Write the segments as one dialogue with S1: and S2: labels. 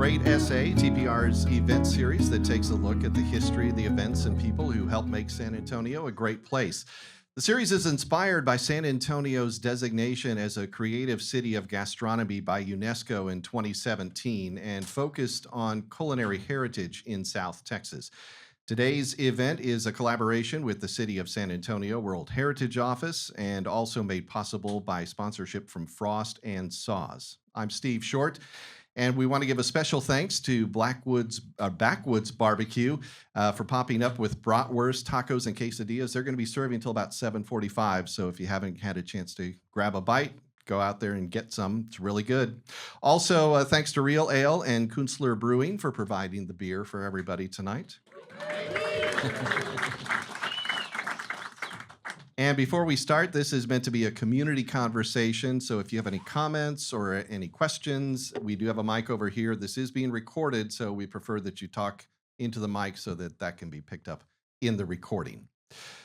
S1: Great SA, TPR's event series that takes a look at the history, the events, and people who helped make San Antonio a great place. The series is inspired by San Antonio's designation as a creative city of gastronomy by UNESCO in 2017 and focused on culinary heritage in South Texas. Today's event is a collaboration with the City of San Antonio World Heritage Office and also made possible by sponsorship from Frost and Saws. I'm Steve Short, and we want to give a special thanks to Backwoods Barbecue for popping up with bratwurst, tacos, and quesadillas. They're going to be serving until about 7:45, so if you haven't had a chance to grab a bite, go out there and get some. It's really good. Also, thanks to Real Ale and Kunstler Brewing for providing the beer for everybody tonight. And before we start, this is meant to be a community conversation, so if you have any comments or any questions, we do have a mic over here. This is being recorded, so we prefer that you talk into the mic so that that can be picked up in the recording.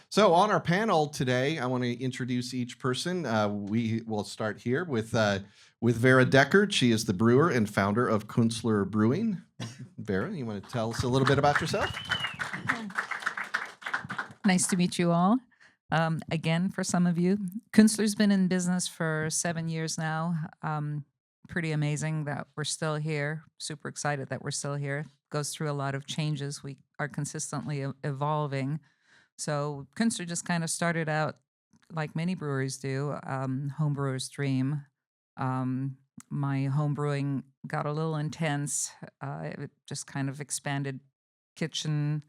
S1: So on our panel today, I want to introduce each person. We will start here with Vera Deckard. She is the brewer and founder of Kunstler Brewing. Vera, you want to tell us a little bit about yourself?
S2: Nice to meet you all. Again, for some of you, Kunstler's been in business for 7 years now. Pretty amazing that we're still here. Super excited that we're still here. Goes through a lot of changes. We are consistently evolving. So Kunstler just kind of started out like many breweries do, home brewer's dream. My home brewing got a little intense. It just kind of expanded kitchen,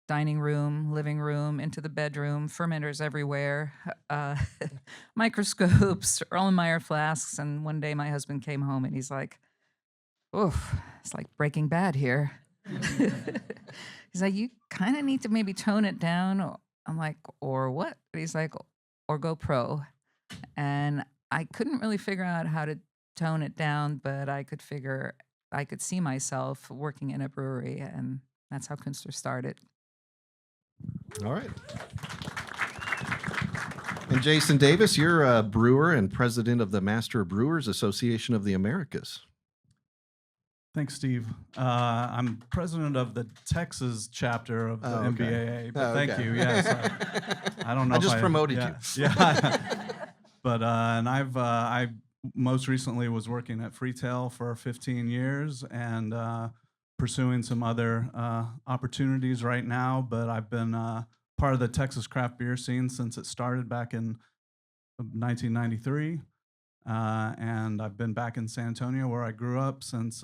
S2: dining room, living room, into the bedroom, fermenters everywhere, microscopes, Erlenmeyer flasks. And one day my husband came home and he's like, oof, it's like Breaking Bad here. He's like, you kind of need to maybe tone it down. I'm like, or what? He's like, or go pro. And I couldn't really figure out how to tone it down, but I could see myself working in a brewery, and that's how Kunstler started.
S1: All right. And Jason Davis, you're a brewer and president of the Master Brewers Association of the Americas.
S3: Thanks, Steve. I'm president of the Texas chapter of the MBAA, but thank you. Yes, I don't know.
S1: I just promoted you.
S3: Yeah, but and I most recently was working at Freetail for 15 years and pursuing some other opportunities right now. But I've been part of the Texas craft beer scene since it started back in 1993. And I've been back in San Antonio where I grew up since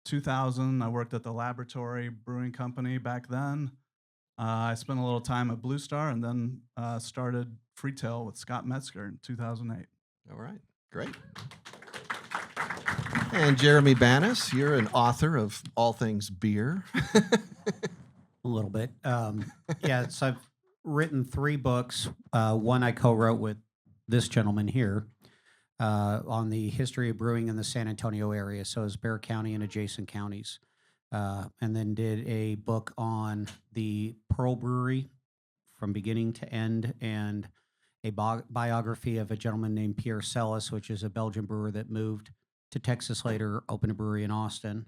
S3: 2000. I worked at the Laboratory Brewing Company back then. I spent a little time at Blue Star and then started Freetail with Scott Metzger in 2008.
S1: All right, great. And Jeremy Banas, you're an author of all things beer.
S4: A little bit. Yeah, so I've written 3 books. One I co-wrote with this gentleman here on the history of brewing in the San Antonio area, so it's Bexar County and adjacent counties. And then did a book on the Pearl Brewery from beginning to end, and a biography of a gentleman named Pierre Celis, which is a Belgian brewer that moved to Texas later, opened a brewery in Austin.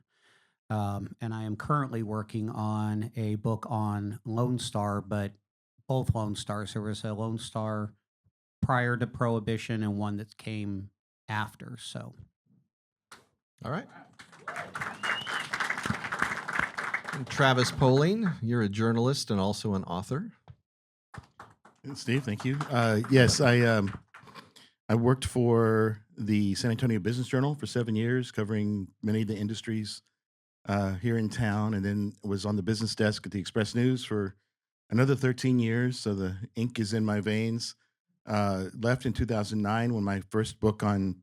S4: And I am currently working on a book on Lone Star, but both Lone Stars. There was a Lone Star prior to Prohibition and one that came after. So,
S1: all right. And Travis Poling, you're a journalist and also an author.
S5: Steve, thank you. Yes, I worked for the San Antonio Business Journal for 7 years, covering many of the industries here in town, and then was on the business desk at the Express News for another 13 years, so the ink is in my veins. Left in 2009 when my first book on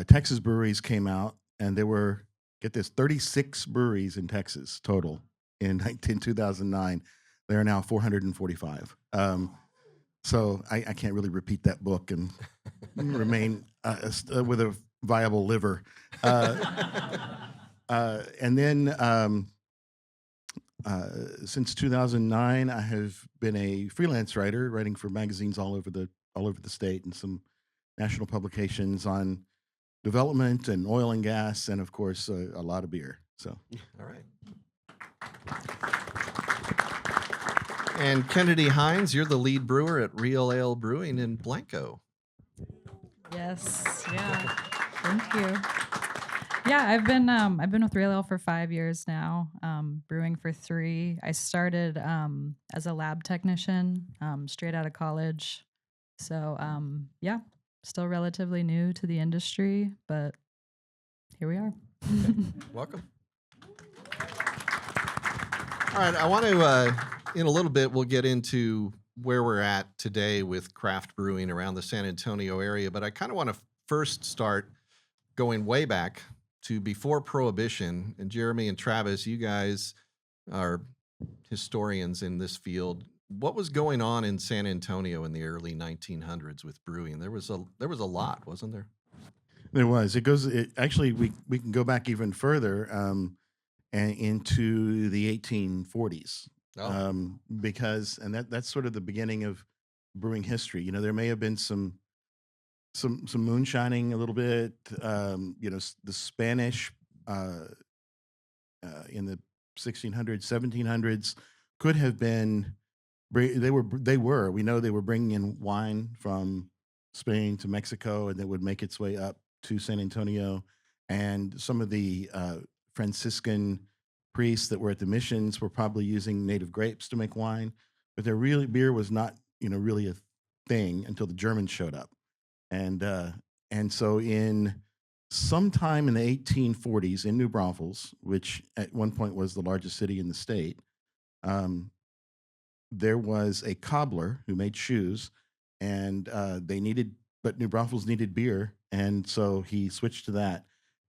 S5: Texas breweries came out, and there were, get this, 36 breweries in Texas total in 2009. There are now 445. So I can't really repeat that book and remain with a viable liver. And then since 2009, I have been a freelance writer, writing for magazines all over the state and some national publications on development and oil and gas, and of course, a lot of beer. So,
S1: All right. And Kennedy Hinds, you're the lead brewer at Real Ale Brewing in Blanco.
S6: Yes. Yeah. Thank you. Yeah, I've been with Real Ale for 5 years now, brewing for 3. I started as a lab technician straight out of college. So yeah, still relatively new to the industry, but here we are.
S1: Welcome. All right, I want to, in a little bit, we'll get into where we're at today with craft brewing around the San Antonio area, but I kind of want to first start going way back to before Prohibition. And Jeremy and Travis, you guys are historians in this field. What was going on in San Antonio in the early 1900s with brewing? There was a lot, wasn't there?
S5: there was. Actually, we can go back even further and into the 1840s.
S1: Oh.
S5: Because that's sort of the beginning of brewing history. You know, there may have been some moonshining a little bit. The Spanish in the 1600s, 1700s could have been. They were. We know they were bringing in wine from Spain to Mexico, and that would make its way up to San Antonio. And some of the Franciscan priests that were at the missions were probably using native grapes to make wine, but beer was not, really a thing until the Germans showed up. And so in sometime in the 1840s in New Braunfels, which at one point was the largest city in the state, there was a cobbler who made shoes, and but New Braunfels needed beer, and so he switched to that.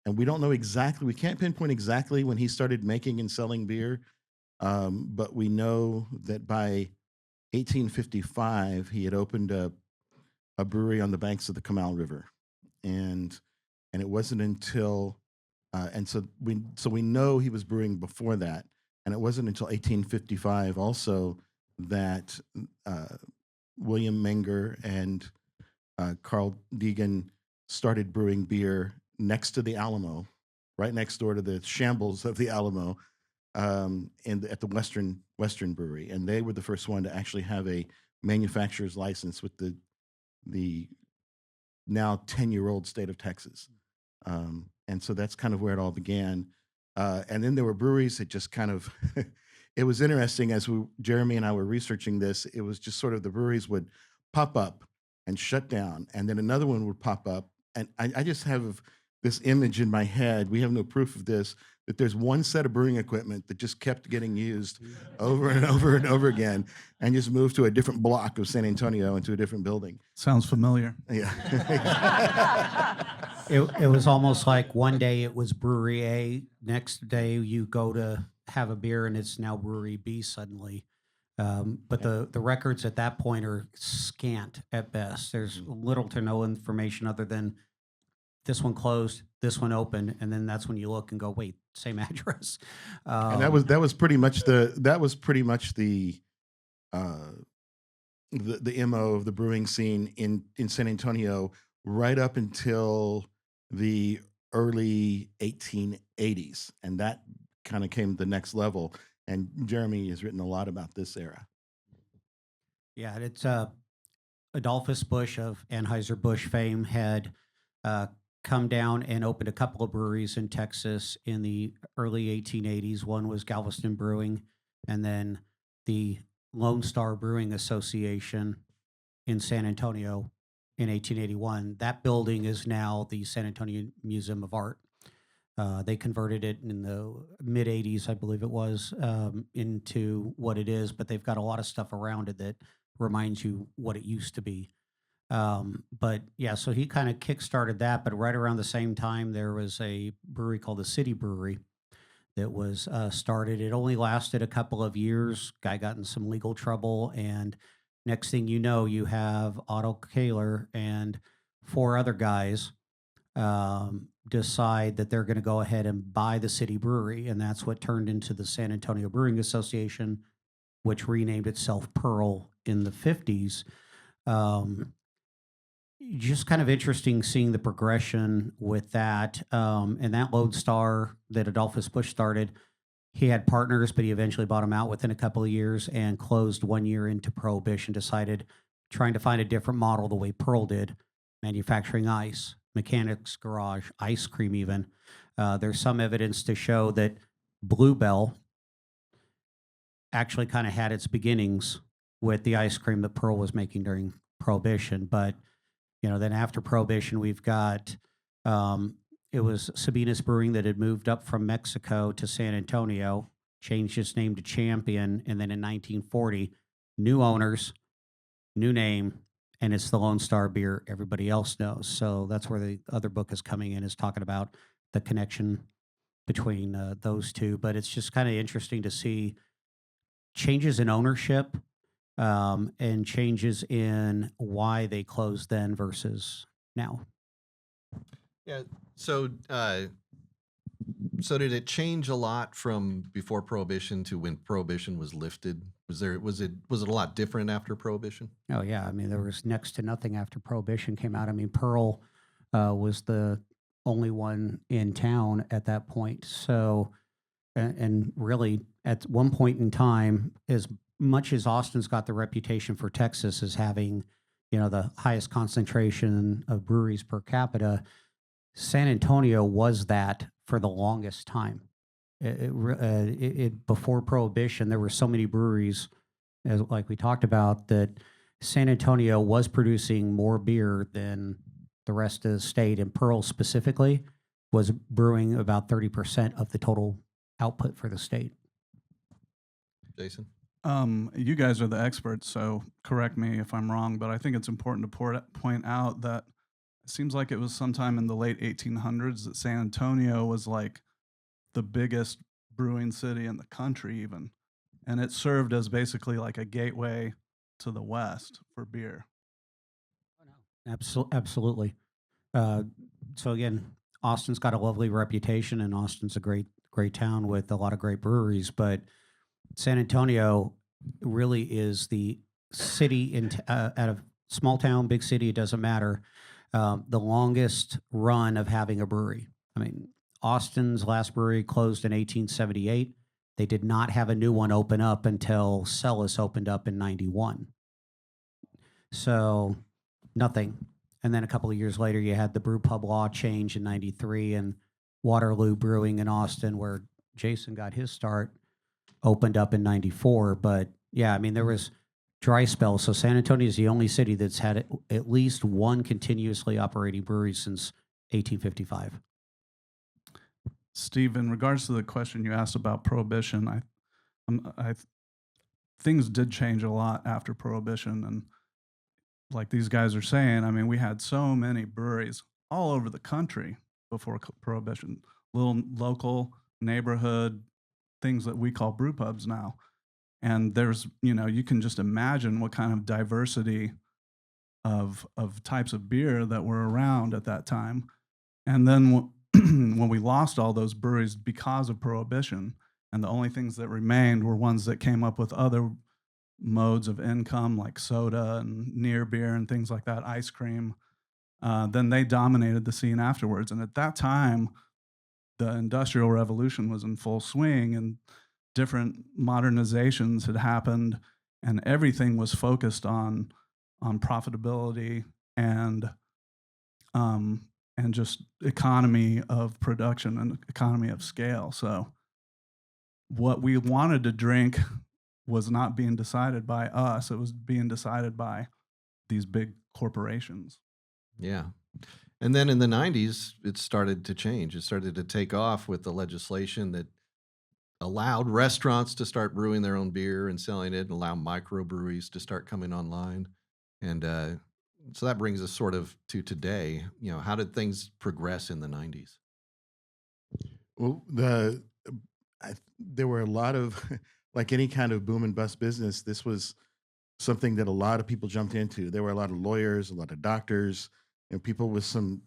S5: And we don't know exactly, we can't pinpoint exactly when he started making and selling beer, but we know that by 1855 he had opened a brewery on the banks of the Canal River, and it wasn't until and so we know he was brewing before that, and it wasn't until 1855 also that William Menger and Carl Deegan started brewing beer next to the Alamo, right next door to the shambles of the Alamo, at the Western Brewery, and they were the first one to actually have a manufacturer's license with the now 10-year-old state of Texas. And so that's kind of where it all began. And then there were breweries that just kind of, it was interesting as Jeremy and I were researching this, it was just sort of the breweries would pop up and shut down, and then another one would pop up. And I just have this image in my head, we have no proof of this, that there's one set of brewing equipment that just kept getting used over and over and over again, and just moved to a different block of San Antonio into a different building.
S3: Sounds familiar.
S5: Yeah.
S4: It was almost like one day it was Brewery A, next day you go to have a beer and it's now Brewery B suddenly. But the records at that point are scant at best. There's little to no information other than this one closed, this one opened, and then that's when you look and go, wait, same address.
S5: And that was pretty much the MO of the brewing scene in San Antonio right up until the early 1880s, and that kind of came to the next level. And Jeremy has written a lot about this era.
S4: Yeah, it's Adolphus Busch of Anheuser-Busch fame had come down and opened a couple of breweries in Texas in the early 1880s. One was Galveston Brewing, and then the Lone Star Brewing Association in San Antonio in 1881. That building is now the San Antonio Museum of Art. They converted it in the mid 80s, I believe it was, into what it is, but they've got a lot of stuff around it that reminds you what it used to be. But yeah, so he kind of kickstarted that, but right around the same time, there was a brewery called the City Brewery that was started. It only lasted a couple of years. Guy got in some legal trouble, and next thing you know, you have Otto Kaler and 4 other guys decide that they're going to go ahead and buy the City Brewery, and that's what turned into the San Antonio Brewing Association, which renamed itself Pearl in the 50s. just kind of interesting seeing the progression with that. And that Lone Star that Adolphus Busch started, he had partners, but he eventually bought them out within a couple of years and closed 1 year into Prohibition, decided trying to find a different model the way Pearl did, manufacturing ice, mechanics garage, ice cream even. There's some evidence to show that Bluebell actually kind of had its beginnings with the ice cream that Pearl was making during Prohibition. But, then after Prohibition, we've got, it was Sabina's Brewing that had moved up from Mexico to San Antonio, changed its name to Champion. And then in 1940, new owners, new name, and it's the Lone Star beer everybody else knows. So that's where the other book is coming in, is talking about the connection between those two. But it's just kind of interesting to see changes in ownership, and changes in why they closed then versus now.
S1: Yeah. So, so did it change a lot from before Prohibition to when Prohibition was lifted? Was it a lot different after Prohibition?
S4: Oh yeah, I mean there was next to nothing after Prohibition came out. I mean Pearl was the only one in town at that point. So, and really at one point in time, as much as Austin's got the reputation for Texas as having, the highest concentration of breweries per capita, San Antonio was that for the longest time. Before Prohibition, there were so many breweries, like we talked about, that San Antonio was producing more beer than the rest of the state, and Pearl specifically was brewing about 30% of the total output for the state.
S1: Jason?
S3: You guys are the experts, so correct me if I'm wrong, but I think it's important to point out that it seems like it was sometime in the late 1800s that San Antonio was like the biggest brewing city in the country even, and it served as basically like a gateway to the West for beer.
S4: Absolutely. So again, Austin's got a lovely reputation, and Austin's a great town with a lot of great breweries, but San Antonio really is the city out of small town, big city, it doesn't matter, the longest run of having a brewery. I mean, Austin's last brewery closed in 1878. They did not have a new one open up until Celis opened up in 91. So nothing. And then a couple of years later, you had the brew pub law change in 93, and Waterloo Brewing in Austin, where Jason got his start, opened up in 94. But yeah, I mean, there was dry spells. So San Antonio is the only city that's had at least one continuously operating brewery since 1855.
S3: Steve, in regards to the question you asked about Prohibition, things did change a lot after Prohibition, and like these guys are saying, I mean, we had so many breweries all over the country before Prohibition, little local neighborhood things that we call brew pubs now. And there's, you can just imagine what kind of diversity of types of beer that were around at that time. And then when we lost all those breweries because of Prohibition, and the only things that remained were ones that came up with other modes of income like soda and near beer and things like that, ice cream, then they dominated the scene afterwards. And at that time, the Industrial Revolution was in full swing, and different modernizations had happened, and everything was focused on profitability and just economy of production and economy of scale. So what we wanted to drink was not being decided by us. It was being decided by these big corporations.
S1: Yeah. And then in the 90s, it started to change. It started to take off with the legislation that allowed restaurants to start brewing their own beer and selling it, and allow microbreweries to start coming online. And so that brings us sort of to today. How did things progress in the 90s?
S5: Well, there were a lot of, like any kind of boom and bust business, this was something that a lot of people jumped into. There were a lot of lawyers, a lot of doctors, people with some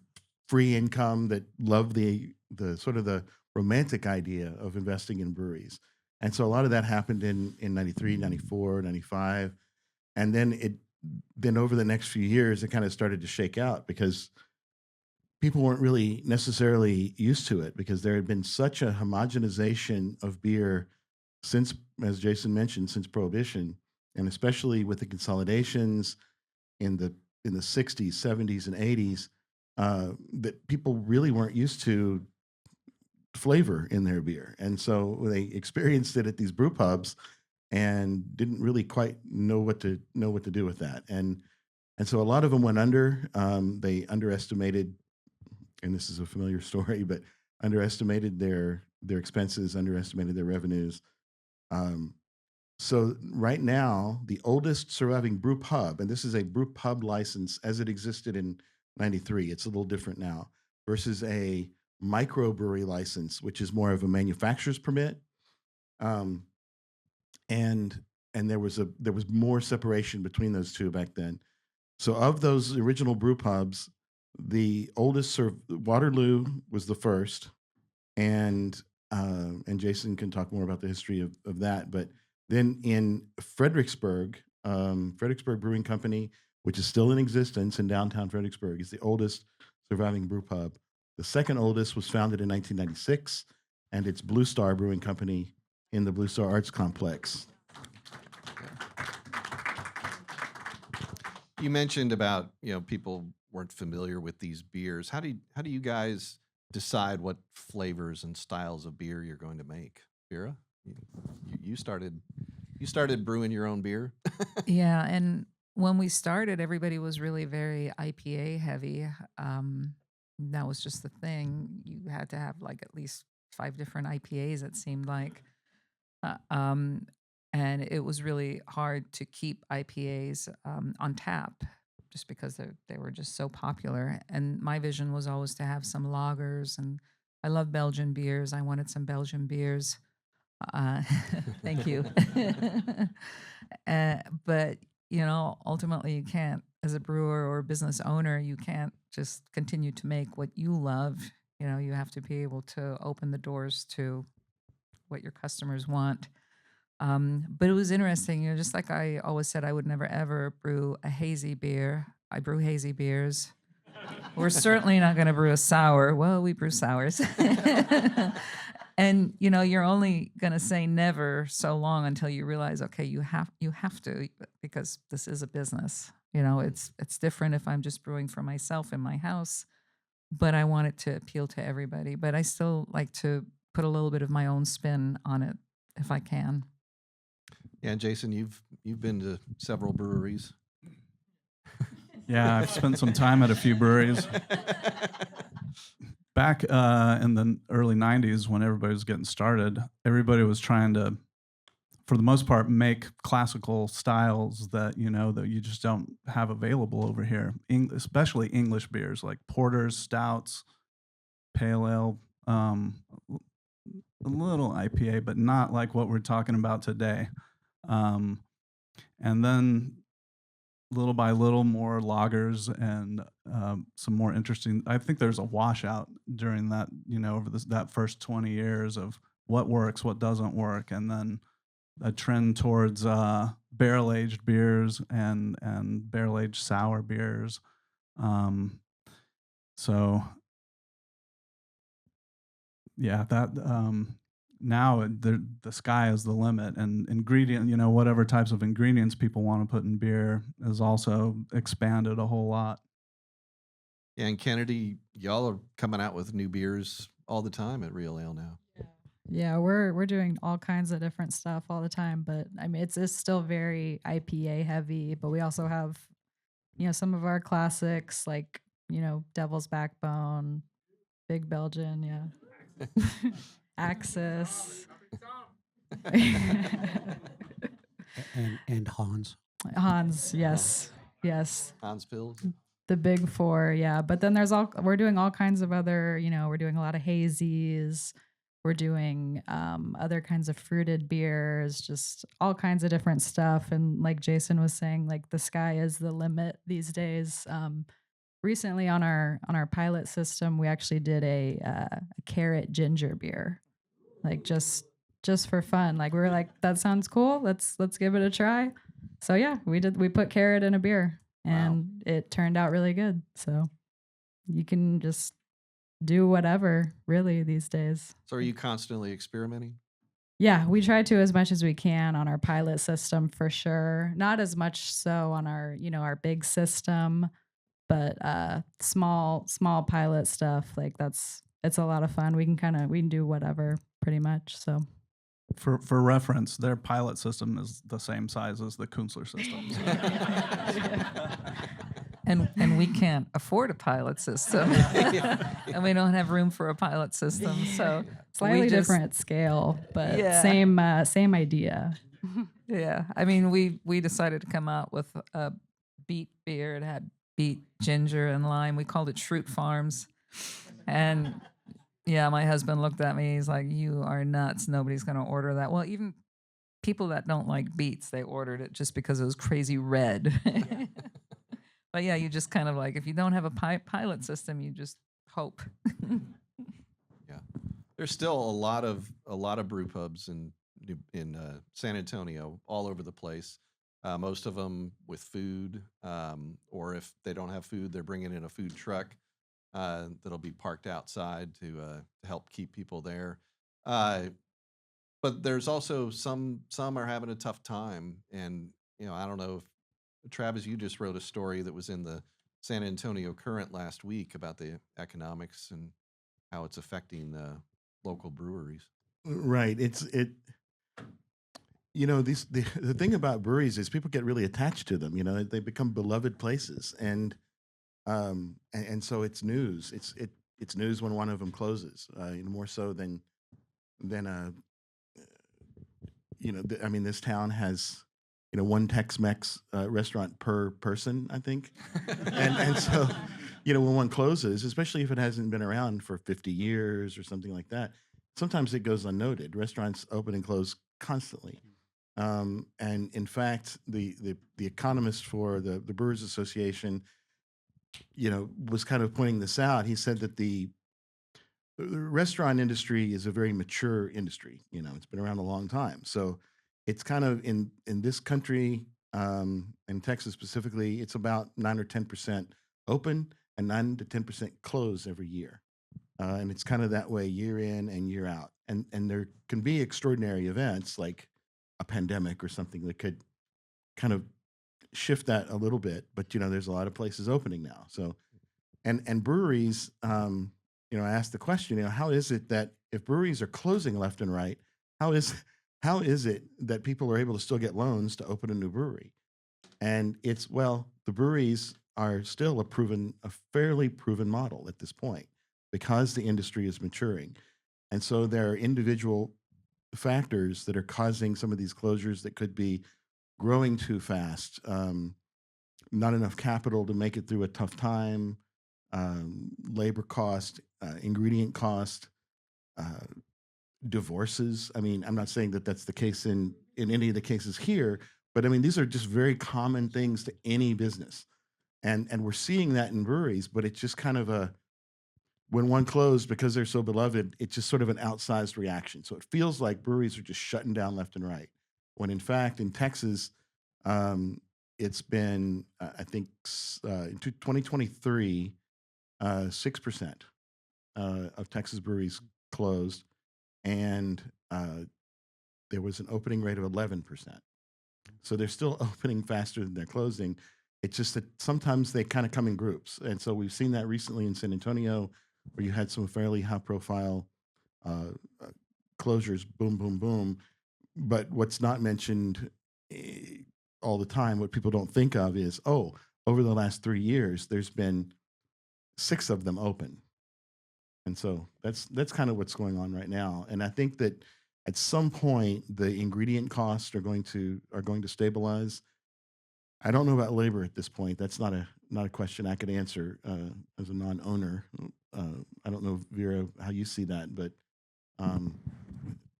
S5: free income that loved the sort of the romantic idea of investing in breweries. And so a lot of that happened in 93, 94, 95. And then then over the next few years, it kind of started to shake out because people weren't really necessarily used to it because there had been such a homogenization of beer since, as Jason mentioned, since Prohibition, and especially with the consolidations in the 60s, 70s, and 80s, that people really weren't used to flavor in their beer, and so they experienced it at these brew pubs and didn't really quite know what to do with that, and so a lot of them went under. They underestimated, and this is a familiar story, but underestimated their expenses, underestimated their revenues. So right now, the oldest surviving brew pub, and this is a brew pub license as it existed in '93. It's a little different now versus a microbrewery license, which is more of a manufacturer's permit. Um, and there was more separation between those two back then. So of those original brew pubs, the oldest Waterloo was the first, and Jason can talk more about the history of that. But then in Fredericksburg, Fredericksburg Brewing Company, which is still in existence in downtown Fredericksburg, is the oldest surviving brew pub. The second oldest was founded in 1996, and it's Blue Star Brewing Company in the Blue Star Arts Complex.
S1: You mentioned about, people weren't familiar with these beers. How do you guys decide what flavors and styles of beer you're going to make? Vera, you started brewing your own beer.
S2: Yeah, and when we started, everybody was really very IPA heavy. That was just the thing. You had to have like at least 5 different IPAs, it seemed like. And it was really hard to keep IPAs on tap just because they were just so popular. And my vision was always to have some lagers, and I love Belgian beers. I wanted some Belgian beers. Thank you. But, ultimately you can't, as a brewer or a business owner, you can't just continue to make what you love. You have to be able to open the doors to what your customers want. But it was interesting, just like I always said, I would never ever brew a hazy beer. I brew hazy beers. We're certainly not going to brew a sour. Well, we brew sours. And you're only going to say never so long until you realize, okay, you have to, because this is a business. It's different if I'm just brewing for myself in my house, but I want it to appeal to everybody. But I still like to put a little bit of my own spin on it if I can.
S1: Yeah, and Jason, you've been to several breweries.
S3: Yeah, I've spent some time at a few breweries. Back in the early 90s, when everybody was getting started, everybody was trying to, for the most part, make classical styles that you just don't have available over here, especially English beers like porters, stouts, pale ale, a little IPA, but not like what we're talking about today. And then little by little, more lagers and some more interesting. I think there's a washout during that, over that first 20 years of what works, what doesn't work, and then a trend towards barrel-aged beers and barrel-aged sour beers. So yeah, that now the sky is the limit, and whatever types of ingredients people want to put in beer has also expanded a whole lot.
S1: Yeah, and Kennedy, y'all are coming out with new beers all the time at Real Ale now.
S6: Yeah, we're doing all kinds of different stuff all the time, but I mean it's still very IPA heavy, but we also have some of our classics like Devil's Backbone, Big Belgian, yeah. Axis.
S4: and Hans.
S6: Hans, yes. Yes.
S1: Hans Pills.
S6: The big 4, yeah. But then we're doing all kinds of other, we're doing a lot of hazies. We're doing other kinds of fruited beers, just all kinds of different stuff. And like Jason was saying, like the sky is the limit these days. Recently on our pilot system, we actually did a carrot ginger beer, like just for fun. Like we were like, that sounds cool. Let's give it a try. So yeah, we put carrot in a beer,
S1: Wow.
S6: and it turned out really good. So you can just do whatever really these days.
S1: So are you constantly experimenting?
S6: Yeah, we try to as much as we can on our pilot system for sure. Not as much so on our, our big system, but small pilot stuff like it's a lot of fun. We can do whatever pretty much. So
S3: For reference, their pilot system is the same size as the Kunstler system.
S2: And we can't afford a pilot system, and we don't have room for a pilot system. So
S6: slightly
S2: we just-
S6: different scale, but
S2: Yeah.
S6: same idea.
S2: Yeah, I mean, we decided to come out with a beet beer. It had beet, ginger, and lime. We called it Shroot Farms, and yeah, my husband looked at me. He's like, "You are nuts. Nobody's going to order that." Well, even people that don't like beets, they ordered it just because it was crazy red. But yeah, you just kind of like, if you don't have a pilot system, you just hope.
S1: Yeah, there's still a lot of brew pubs in San Antonio, all over the place. Most of them with food, or if they don't have food, they're bringing in a food truck that'll be parked outside to help keep people there. But there's also some are having a tough time, and I don't know if Travis, you just wrote a story that was in the San Antonio Current last week about the economics and how it's affecting local breweries.
S5: Right. The thing about breweries is people get really attached to them. They become beloved places, and so it's news. It's news when one of them closes, more so than this town has one Tex-Mex restaurant per person, I think, and so when one closes, especially if it hasn't been around for 50 years or something like that, sometimes it goes unnoted. Restaurants open and close constantly. And in fact, the economist for the Brewers Association, was kind of pointing this out. He said that the restaurant industry is a very mature industry. It's been around a long time. So it's kind of in this country, in Texas specifically, it's about 9 or 10% open and 9 to 10% close every year. And it's kind of that way year in and year out. And there can be extraordinary events like a pandemic or something that could kind of shift that a little bit. But there's a lot of places opening now. So and breweries, I asked the question, how is it that if breweries are closing left and right, how is it that people are able to still get loans to open a new brewery? And the breweries are still a fairly proven model at this point because the industry is maturing. And so there are individual factors that are causing some of these closures that could be growing too fast, not enough capital to make it through a tough time, labor cost, ingredient cost, divorces. I mean, I'm not saying that that's the case in any of the cases here, but I mean, these are just very common things to any business. And we're seeing that in breweries, but it's just kind of when one closed because they're so beloved, it's just sort of an outsized reaction. So it feels like breweries are just shutting down left and right. When in fact, in Texas, it's been, I think, in 2023, 6% of Texas breweries closed, and there was an opening rate of 11%. So they're still opening faster than they're closing. It's just that sometimes they kind of come in groups. And so we've seen that recently in San Antonio, where you had some fairly high-profile closures, boom, boom, boom. But what's not mentioned all the time, what people don't think of is, over the last 3 years, there's been 6 of them open. And so that's kind of what's going on right now. And I think that at some point, the ingredient costs are going to stabilize. I don't know about labor at this point. That's not a question I could answer as a non-owner. I don't know, Vera, how you see that, but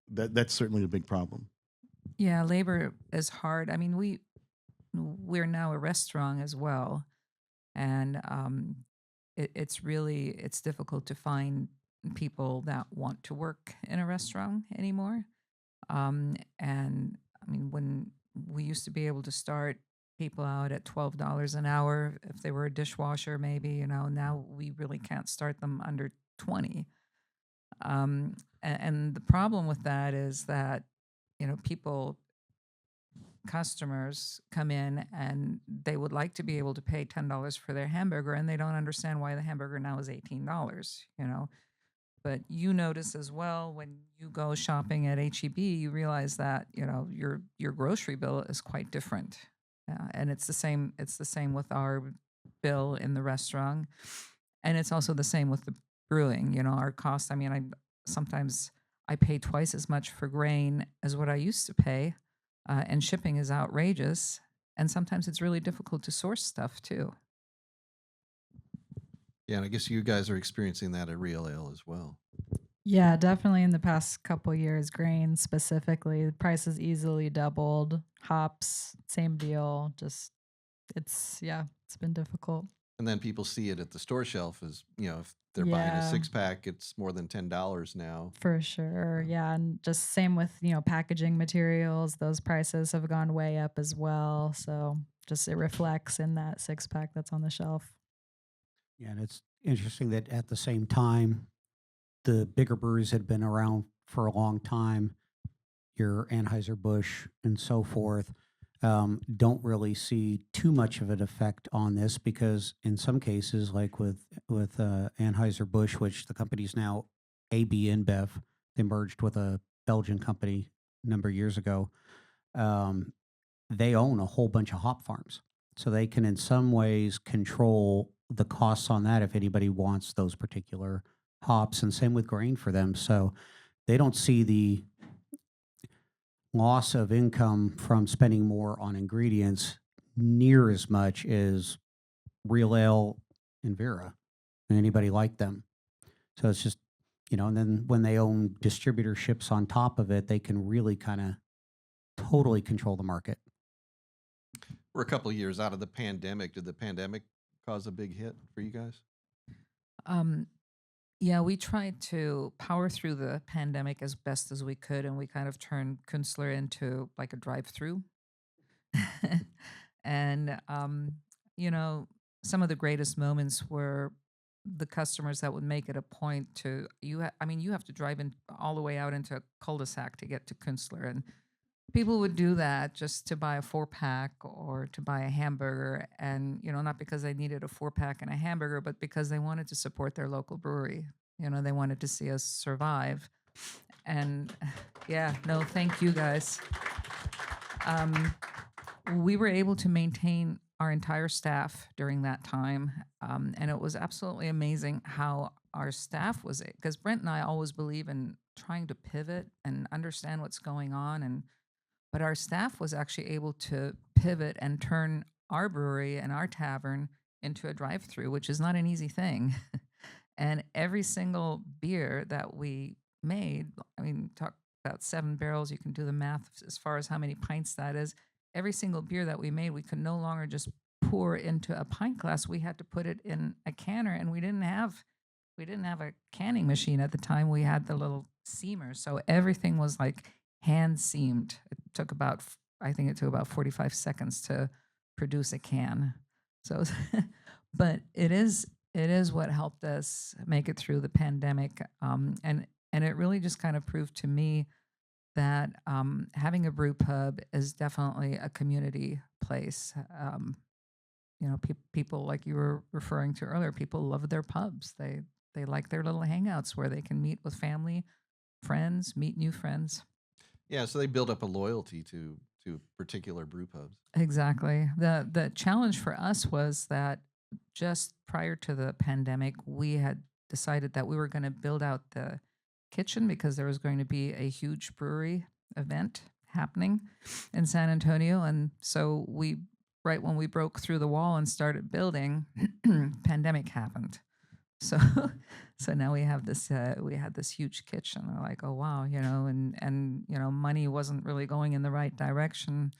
S5: that's certainly a big problem.
S2: Yeah, labor is hard. I mean, we're now a restaurant as well, and it's difficult to find people that want to work in a restaurant anymore. And I mean, when we used to be able to start people out at $12 an hour if they were a dishwasher, maybe, now we really can't start them under 20. And the problem with that is that, people, customers come in and they would like to be able to pay $10 for their hamburger and they don't understand why the hamburger now is $18. But you notice as well when you go shopping at HEB, you realize that your grocery bill is quite different, and it's the same. It's the same with our bill in the restaurant, and it's also the same with the brewing. Our cost. I mean, sometimes I pay twice as much for grain as what I used to pay, and shipping is outrageous. And sometimes it's really difficult to source stuff too.
S1: Yeah, and I guess you guys are experiencing that at Real Ale as well.
S6: Yeah, definitely in the past couple years, grain specifically, the price has easily doubled. Hops, same deal. Just it's been difficult.
S1: And then people see it at the store shelf as, if they're buying a
S6: Yeah.
S1: 6-pack, it's more than $10 now.
S6: For sure. Yeah. And just same with, packaging materials. Those prices have gone way up as well. So just it reflects in that 6-pack that's on the shelf.
S4: Yeah, and it's interesting that at the same time, the bigger breweries had been around for a long time, your Anheuser-Busch and so forth, don't really see too much of an effect on this because in some cases, like with Anheuser-Busch, which the company's now AB InBev, they merged with a Belgian company a number of years ago. They own a whole bunch of hop farms, so they can in some ways control the costs on that if anybody wants those particular hops, and same with grain for them. So they don't see the loss of income from spending more on ingredients near as much as Real Ale and Vera and anybody like them. So it's just, and then when they own distributorships on top of it, they can really kind of totally control the market.
S1: We're a couple of years out of the pandemic. Did the pandemic cause a big hit for you guys?
S2: Yeah, we tried to power through the pandemic as best as we could, and we kind of turned Künstler into like a drive-through. And some of the greatest moments were the customers that would make it a point to you have to drive in all the way out into a cul-de-sac to get to Künstler, and people would do that just to buy a 4-pack or to buy a hamburger, and not because they needed a 4-pack and a hamburger, but because they wanted to support their local brewery. They wanted to see us survive. And yeah, no, thank you guys. We were able to maintain our entire staff during that time, and it was absolutely amazing how our staff was, because Brent and I always believe in trying to pivot and understand what's going on, but our staff was actually able to pivot and turn our brewery and our tavern into a drive-through, which is not an easy thing. And every single beer that we made, talk about 7 barrels, you can do the math as far as how many pints that is. Every single beer that we made, we could no longer just pour into a pint glass. We had to put it in a canner, and we didn't have a canning machine at the time. We had the little seamers, so everything was like hand seamed. It took about 45 seconds to produce a can. So, but it is what helped us make it through the pandemic, and it really just kind of proved to me that having a brew pub is definitely a community place. People like you were referring to earlier, people love their pubs. They like their little hangouts where they can meet with family, friends, meet new friends.
S1: Yeah, so they build up a loyalty to particular brew pubs.
S2: Exactly. The challenge for us was that just prior to the pandemic, we had decided that we were going to build out the kitchen because there was going to be a huge brewery event happening in San Antonio. And so right when we broke through the wall and started building, pandemic happened. So now we have this we had this huge kitchen. We're like, oh wow, and money wasn't really going in the right direction.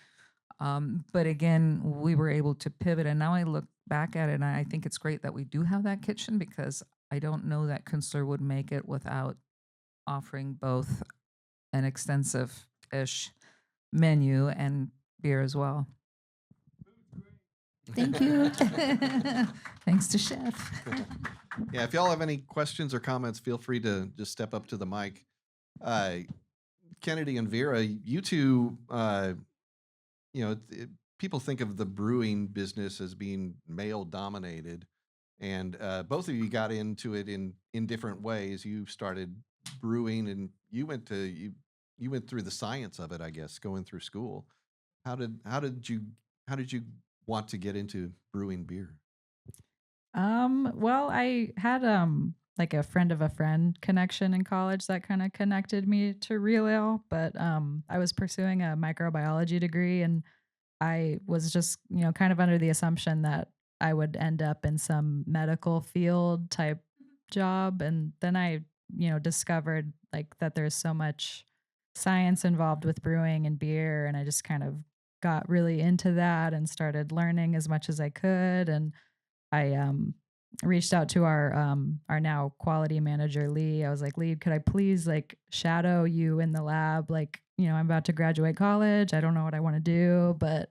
S2: But again, we were able to pivot, and now I look back at it, and I think it's great that we do have that kitchen, because I don't know that Künstler would make it without offering both an extensive-ish menu and beer as well. Thank you. Thanks to Chef.
S1: Yeah, if y'all have any questions or comments, feel free to just step up to the mic. Kennedy and Vera, you two, people think of the brewing business as being male dominated, and both of you got into it in different ways. You started brewing, and you went through the science of it, I guess, going through school. How did you want to get into brewing beer?
S6: Well, I had like a friend of a friend connection in college that kind of connected me to real ale, but I was pursuing a microbiology degree, and I was just, kind of under the assumption that I would end up in some medical field type job, and then I, discovered like that there's so much science involved with brewing and beer, and I just kind of got really into that and started learning as much as I could. And I reached out to our now quality manager Lee. I was like, Lee, could I please like shadow you in the lab? Like, I'm about to graduate college. I don't know what I want to do, but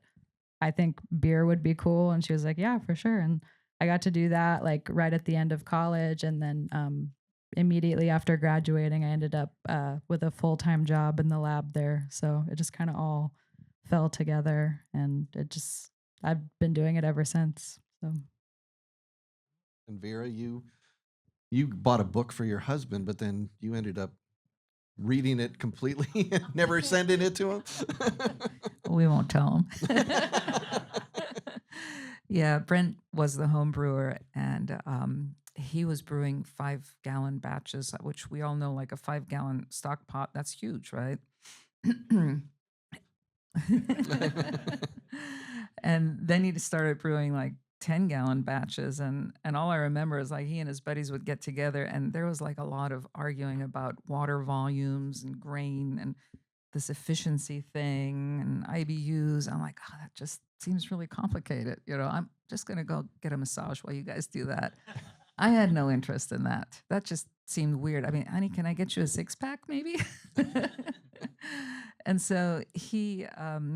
S6: I think beer would be cool. And she was like, yeah, for sure. And I got to do that like right at the end of college, and then immediately after graduating, I ended up with a full-time job in the lab there. So it just kind of all fell together, and I've been doing it ever since. So.
S1: And Vera, you bought a book for your husband, but then you ended up reading it completely and never sending it to him.
S2: We won't tell him. Yeah, Brent was the home brewer, and he was brewing 5-gallon batches, which we all know, like a 5-gallon stock pot. That's huge, right? And then he started brewing like 10-gallon batches, and all I remember is like he and his buddies would get together, and there was like a lot of arguing about water volumes and grain and this efficiency thing and IBUs. I'm like, oh, that just seems really complicated. I'm just gonna go get a massage while you guys do that. I had no interest in that. That just seemed weird. I mean, honey, can I get you a 6-pack maybe? And so he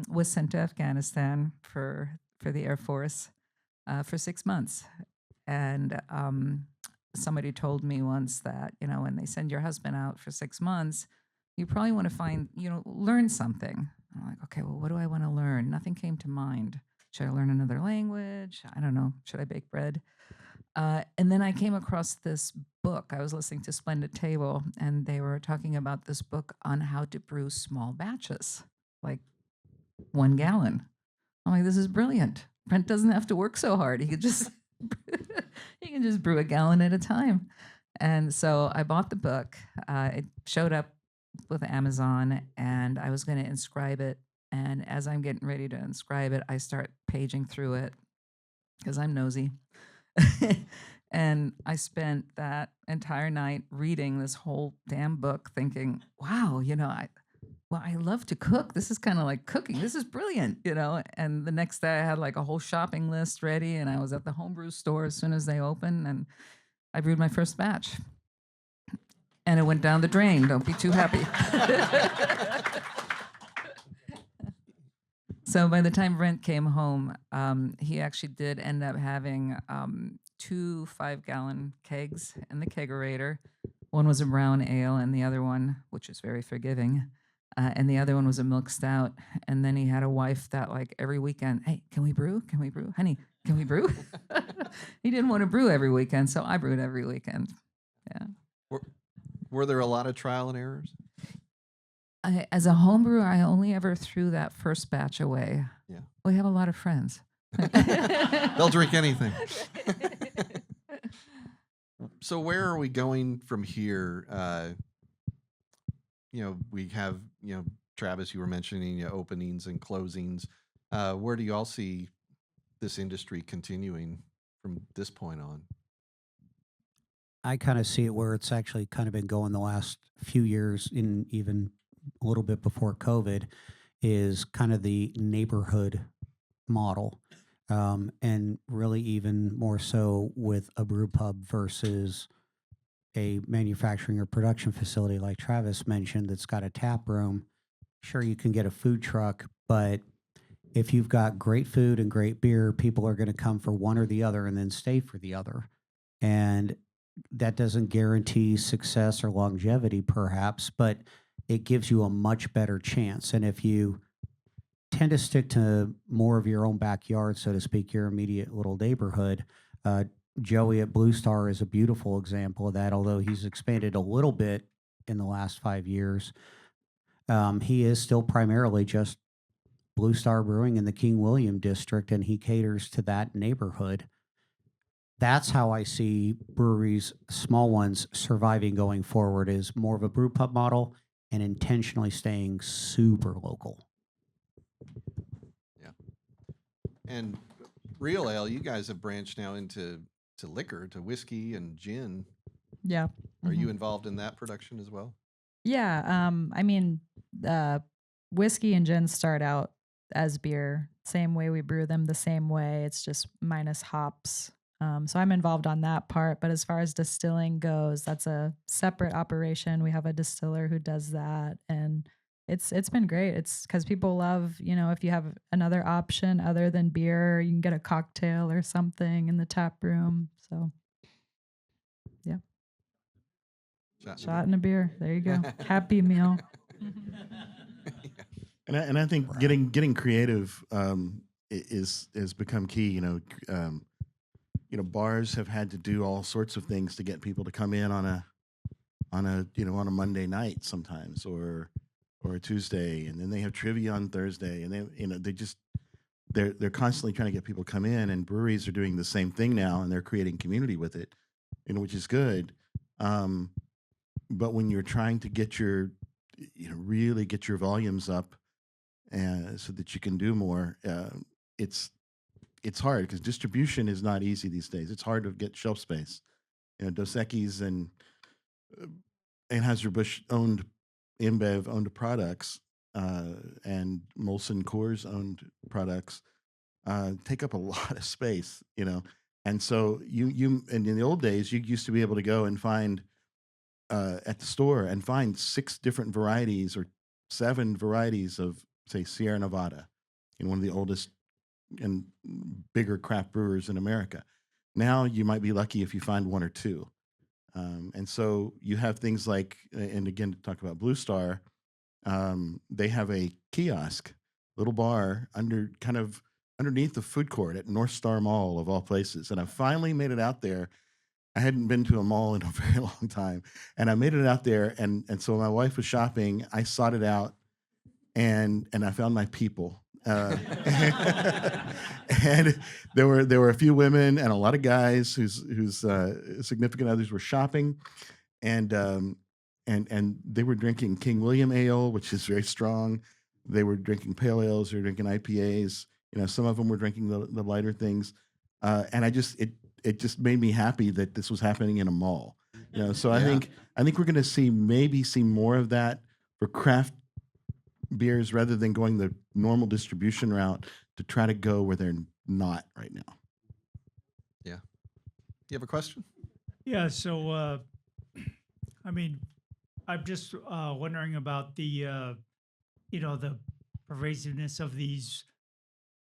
S2: was sent to Afghanistan for the Air Force for 6 months. And somebody told me once that, when they send your husband out for 6 months, you probably want to learn something. I'm like, okay, well, what do I want to learn? Nothing came to mind. Should I learn another language? I don't know. Should I bake bread? And then I came across this book. I was listening to Splendid Table, and they were talking about this book on how to brew small batches, like 1 gallon. I'm like, this is brilliant. Brent doesn't have to work so hard. He could just brew a gallon at a time. And so I bought the book. It showed up with Amazon, and I was going to inscribe it. And as I'm getting ready to inscribe it, I start paging through it because I'm nosy. And I spent that entire night reading this whole damn book thinking, wow, I love to cook. This is kind of like cooking. This is brilliant, And the next day I had like a whole shopping list ready, and I was at the homebrew store as soon as they opened, and I brewed my first batch. And it went down the drain. Don't be too happy. So by the time Brent came home, he actually did end up having 2 5-gallon kegs in the kegerator. One was a brown ale, and the other one, which is very forgiving, and the other one was a milk stout. And then he had a wife that, like, every weekend, hey, can we brew? Can we brew? Honey, can we brew? He didn't want to brew every weekend, so I brewed every weekend. Yeah.
S1: Were there a lot of trial and errors?
S2: As a home brewer, I only ever threw that first batch away.
S1: Yeah.
S2: We have a lot of friends.
S1: They'll drink anything. So where are we going from here? We have, Travis, you were mentioning openings and closings. Where do you all see this industry continuing from this point on?
S4: I kind of see it where it's actually kind of been going the last few years, in even a little bit before COVID, is kind of the neighborhood model. And really even more so with a brew pub versus a manufacturing or production facility like Travis mentioned that's got a tap room. Sure, you can get a food truck, but if you've got great food and great beer, people are going to come for one or the other and then stay for the other. And that doesn't guarantee success or longevity, perhaps, but it gives you a much better chance. And if you tend to stick to more of your own backyard, so to speak, your immediate little neighborhood, Joey at Blue Star is a beautiful example of that, although he's expanded a little bit in the last 5 years. He is still primarily just Blue Star Brewing in the King William district, and he caters to that neighborhood. That's how I see breweries, small ones, surviving going forward, is more of a brew pub model and intentionally staying super local.
S1: Yeah. And real ale, you guys have branched now into liquor, to whiskey and gin.
S6: Yeah.
S1: Are
S6: Mhm.
S1: you involved in that production as well?
S6: Yeah. I mean, whiskey and gin start out as beer, same way we brew them, the same way. It's just minus hops. So I'm involved on that part. But as far as distilling goes, that's a separate operation. We have a distiller who does that, and it's been great. It's because people love, if you have another option other than beer, you can get a cocktail or something in the tap room. So yeah, shot in a beer. There you go. Happy meal.
S5: And I think getting creative has become key. Bars have had to do all sorts of things to get people to come in on a Monday night sometimes, or a Tuesday, and then they have trivia on Thursday, and they're constantly trying to get people to come in, and breweries are doing the same thing now, and they're creating community with it, which is good. But when you're trying to get really get your volumes up, so that you can do more, it's hard because distribution is not easy these days. It's hard to get shelf space. Dos Equis and Anheuser-Busch owned InBev owned products, and Molson Coors owned products take up a lot of space, And so and in the old days, you used to be able to go and find at the store and find 6 different varieties or 7 varieties of, say, Sierra Nevada, one of the oldest and bigger craft brewers in America. Now you might be lucky if you find 1 or 2. And so you have things like, and again, to talk about Blue Star, they have a kiosk, little bar underneath the food court at North Star Mall, of all places. And I finally made it out there. I hadn't been to a mall in a very long time, and I made it out there. And so my wife was shopping. I sought it out, and I found my people. And there were a few women and a lot of guys whose significant others were shopping, and they were drinking King William ale, which is very strong. They were drinking pale ales. They were drinking IPAs. Some of them were drinking the lighter things, and it just made me happy that this was happening in a mall. So I think we're going to see more of that for craft beers rather than going the normal distribution route, to try to go where they're not right now.
S1: Yeah. You have a question?
S7: Yeah. So, I'm just wondering about the pervasiveness of these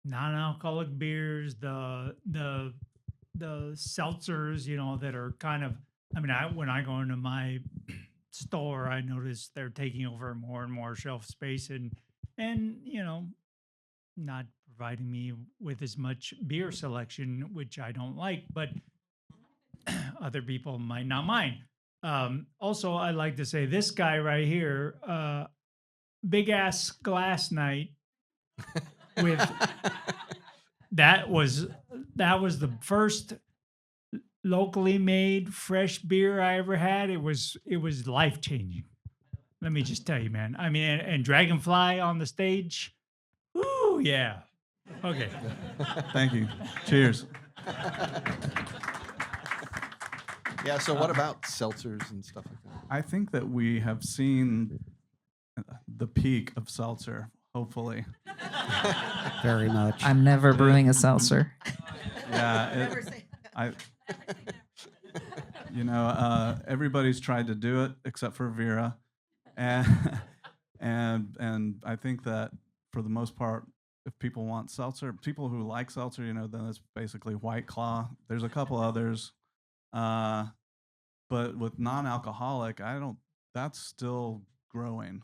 S7: non-alcoholic beers, the seltzers, that are kind of. When I go into my store, I notice they're taking over more and more shelf space, and not providing me with as much beer selection, which I don't like, but other people might not mind. Also, I'd like to say this guy right here, big ass glass night with that was the first locally made fresh beer I ever had. It was life changing. Let me just tell you, man. And Dragonfly on the stage. Ooh, yeah. Okay.
S3: Thank you. Cheers.
S1: Yeah. So what about seltzers and stuff like that?
S3: I think that we have seen the peak of seltzer, hopefully.
S4: Very much.
S2: I'm never brewing a seltzer.
S3: Yeah. Everybody's tried to do it except for Vera. And I think that for the most part, if people want seltzer, people who like seltzer, then it's basically White Claw. There's a couple others, but with non-alcoholic, that's still growing.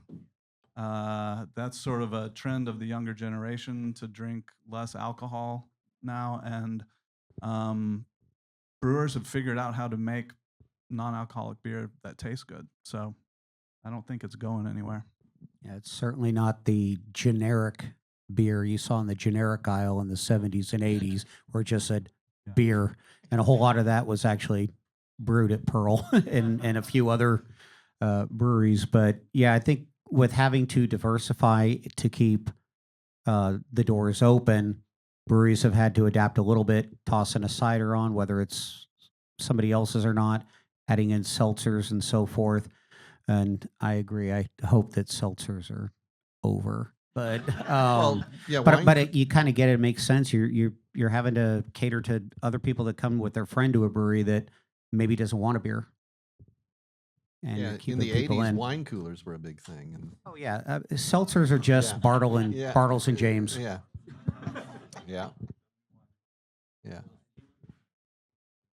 S3: That's sort of a trend of the younger generation to drink less alcohol now, and brewers have figured out how to make non-alcoholic beer that tastes good. So I don't think it's going anywhere.
S4: Yeah, it's certainly not the generic beer you saw in the generic aisle in the 70s and 80s, where it just said
S3: Yeah.
S4: beer, and a whole lot of that was actually brewed at Pearl and a few other breweries. But yeah, I think with having to diversify to keep the doors open, breweries have had to adapt a little bit, tossing a cider on, whether it's somebody else's or not, adding in seltzers and so forth. And I agree. I hope that seltzers are over. But
S1: yeah,
S4: but you kind of get it. It makes sense. You're having to cater to other people that come with their friend to a brewery that maybe doesn't want a beer. And
S1: yeah,
S4: you're
S1: in
S4: keeping
S1: the
S4: people
S1: 80s,
S4: in.
S1: wine coolers were a big thing. And
S4: Oh yeah, seltzers are just
S1: Yeah.
S4: Bartles and James.
S1: Yeah. Yeah. Yeah.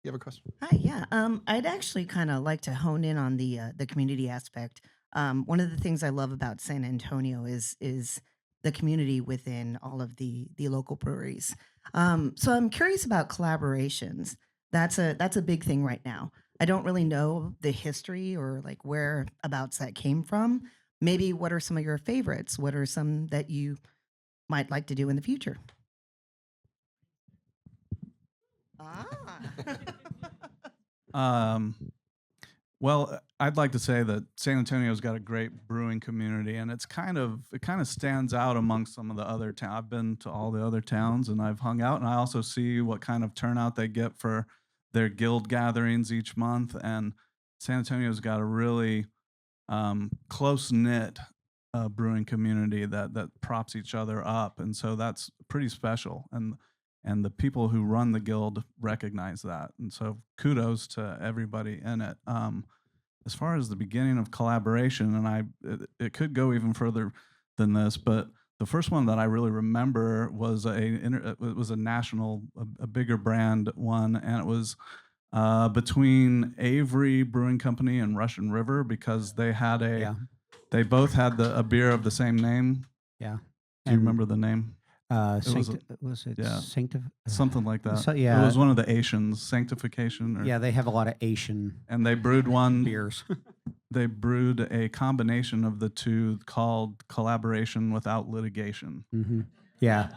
S1: You have a question?
S8: Hi, yeah. I'd actually kind of like to hone in on the community aspect. One of the things I love about San Antonio is the community within all of the local breweries. So I'm curious about collaborations. That's a big thing right now. I don't really know the history or like whereabouts that came from. Maybe what are some of your favorites? What are some that you might like to do in the future? Ah.
S3: Well, I'd like to say that San Antonio's got a great brewing community, and it kind of stands out amongst some of the other towns. I've been to all the other towns, and I've hung out, and I also see what kind of turnout they get for their guild gatherings each month. And San Antonio's got a really close knit brewing community that props each other up, and so that's pretty special. And the people who run the guild recognize that. And so kudos to everybody in it. As far as the beginning of collaboration, and it could go even further than this, but the first one that I really remember was it was a national, a bigger brand one, and it was between Avery Brewing Company and Russian River, because they had they both had a beer of the same name.
S4: Yeah.
S3: Do you remember the name?
S4: Was it
S3: yeah.
S4: Sanctif-
S3: Something like that.
S4: So, yeah.
S3: It was one of the Asians, Sanctification.
S4: Yeah, they have a lot of Asian
S3: And they brewed one.
S4: beers.
S3: They brewed a combination of the two called Collaboration Without Litigation.
S4: Hmm. Yeah.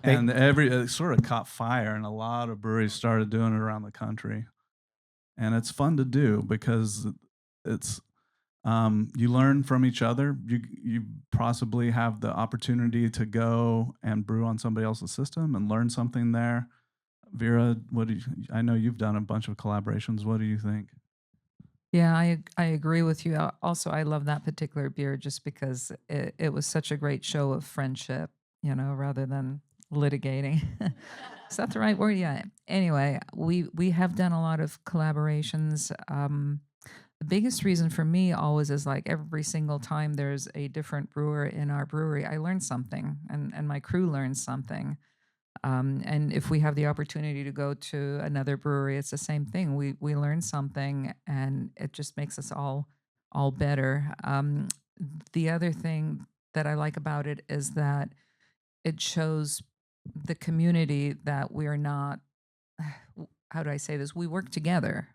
S3: And it sort of caught fire, and a lot of breweries started doing it around the country. And it's fun to do because it's you learn from each other. You possibly have the opportunity to go and brew on somebody else's system and learn something there. Vera, I know you've done a bunch of collaborations. What do you think?
S2: Yeah, I agree with you. Also, I love that particular beer just because it was such a great show of friendship, rather than litigating. Is that the right word? Yeah. Anyway, we have done a lot of collaborations. The biggest reason for me always is like every single time there's a different brewer in our brewery, I learn something, and my crew learns something. And if we have the opportunity to go to another brewery, it's the same thing. We learn something, and it just makes us all better. The other thing that I like about it is that it shows the community that we're not. How do I say this? We work together.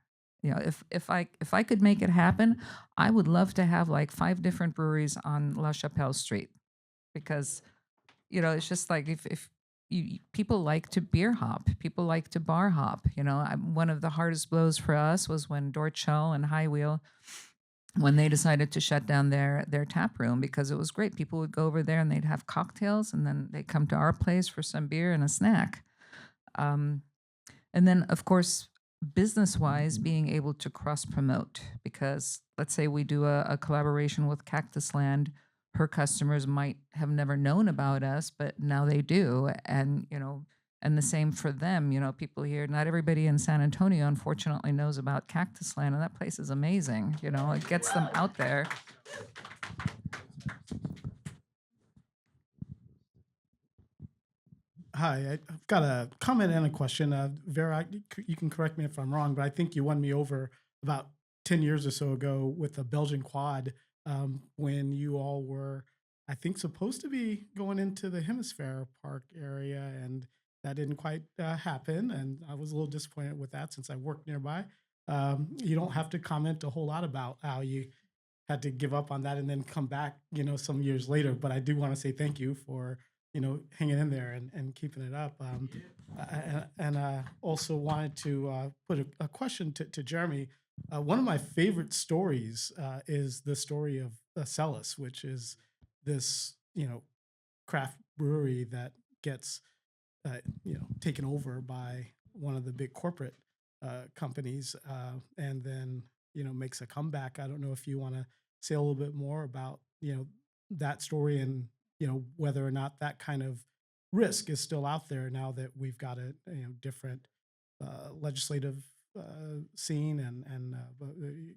S2: If I could make it happen, I would love to have like 5 different breweries on La Chapelle Street, because it's just like if people like to beer hop, people like to bar hop. One of the hardest blows for us was when Dorchell and High Wheel, when they decided to shut down their tap room, because it was great. People would go over there and they'd have cocktails, and then they'd come to our place for some beer and a snack. And then, of course, business-wise, being able to cross-promote, because let's say we do a collaboration with Cactus Land, her customers might have never known about us, but now they do. And, and the same for them. People here, not everybody in San Antonio, unfortunately, knows about Cactus Land, and that place is amazing. It gets them out there.
S9: Hi, I've got a comment and a question. Vera, you can correct me if I'm wrong, but I think you won me over about 10 years or so ago with the Belgian quad when you all were, I think, supposed to be going into the Hemisphere Park area, and that didn't quite happen. And I was a little disappointed with that since I worked nearby. You don't have to comment a whole lot about how you had to give up on that and then come back, some years later. But I do want to say thank you for, hanging in there and keeping it up. Also wanted to put a question to Jeremy. One of my favorite stories is the story of Celis, which is this, craft brewery that gets, taken over by one of the big corporate companies, and then makes a comeback. I don't know if you want to say a little bit more about that story and whether or not that kind of risk is still out there now that we've got a different legislative scene and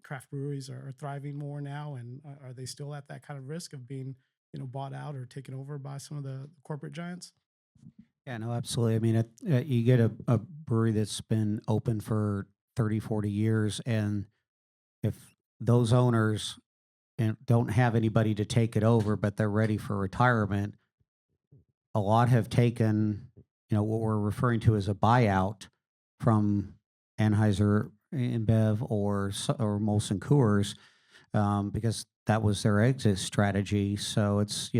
S9: craft breweries are thriving more now, and are they still at that kind of risk of being bought out or taken over by some of the corporate giants?
S4: Yeah, no, absolutely. I mean, you get a brewery that's been open for 30, 40 years, and if those owners don't have anybody to take it over, but they're ready for retirement, a lot have taken, what we're referring to as a buyout from Anheuser InBev or Molson Coors, because that was their exit strategy. So it's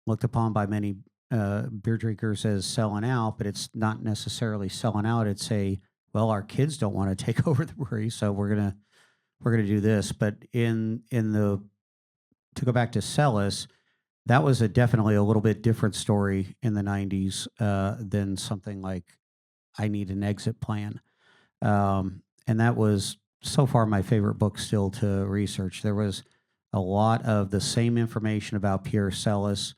S4: looked upon by many beer drinkers as selling out, but it's not necessarily selling out. It's our kids don't want to take over the brewery, so we're gonna do this. But to go back to Celis, that was definitely a little bit different story in the 90s than something like I Need an Exit Plan. And that was so far my favorite book still to research. There was a lot of the same information about Pierre Celis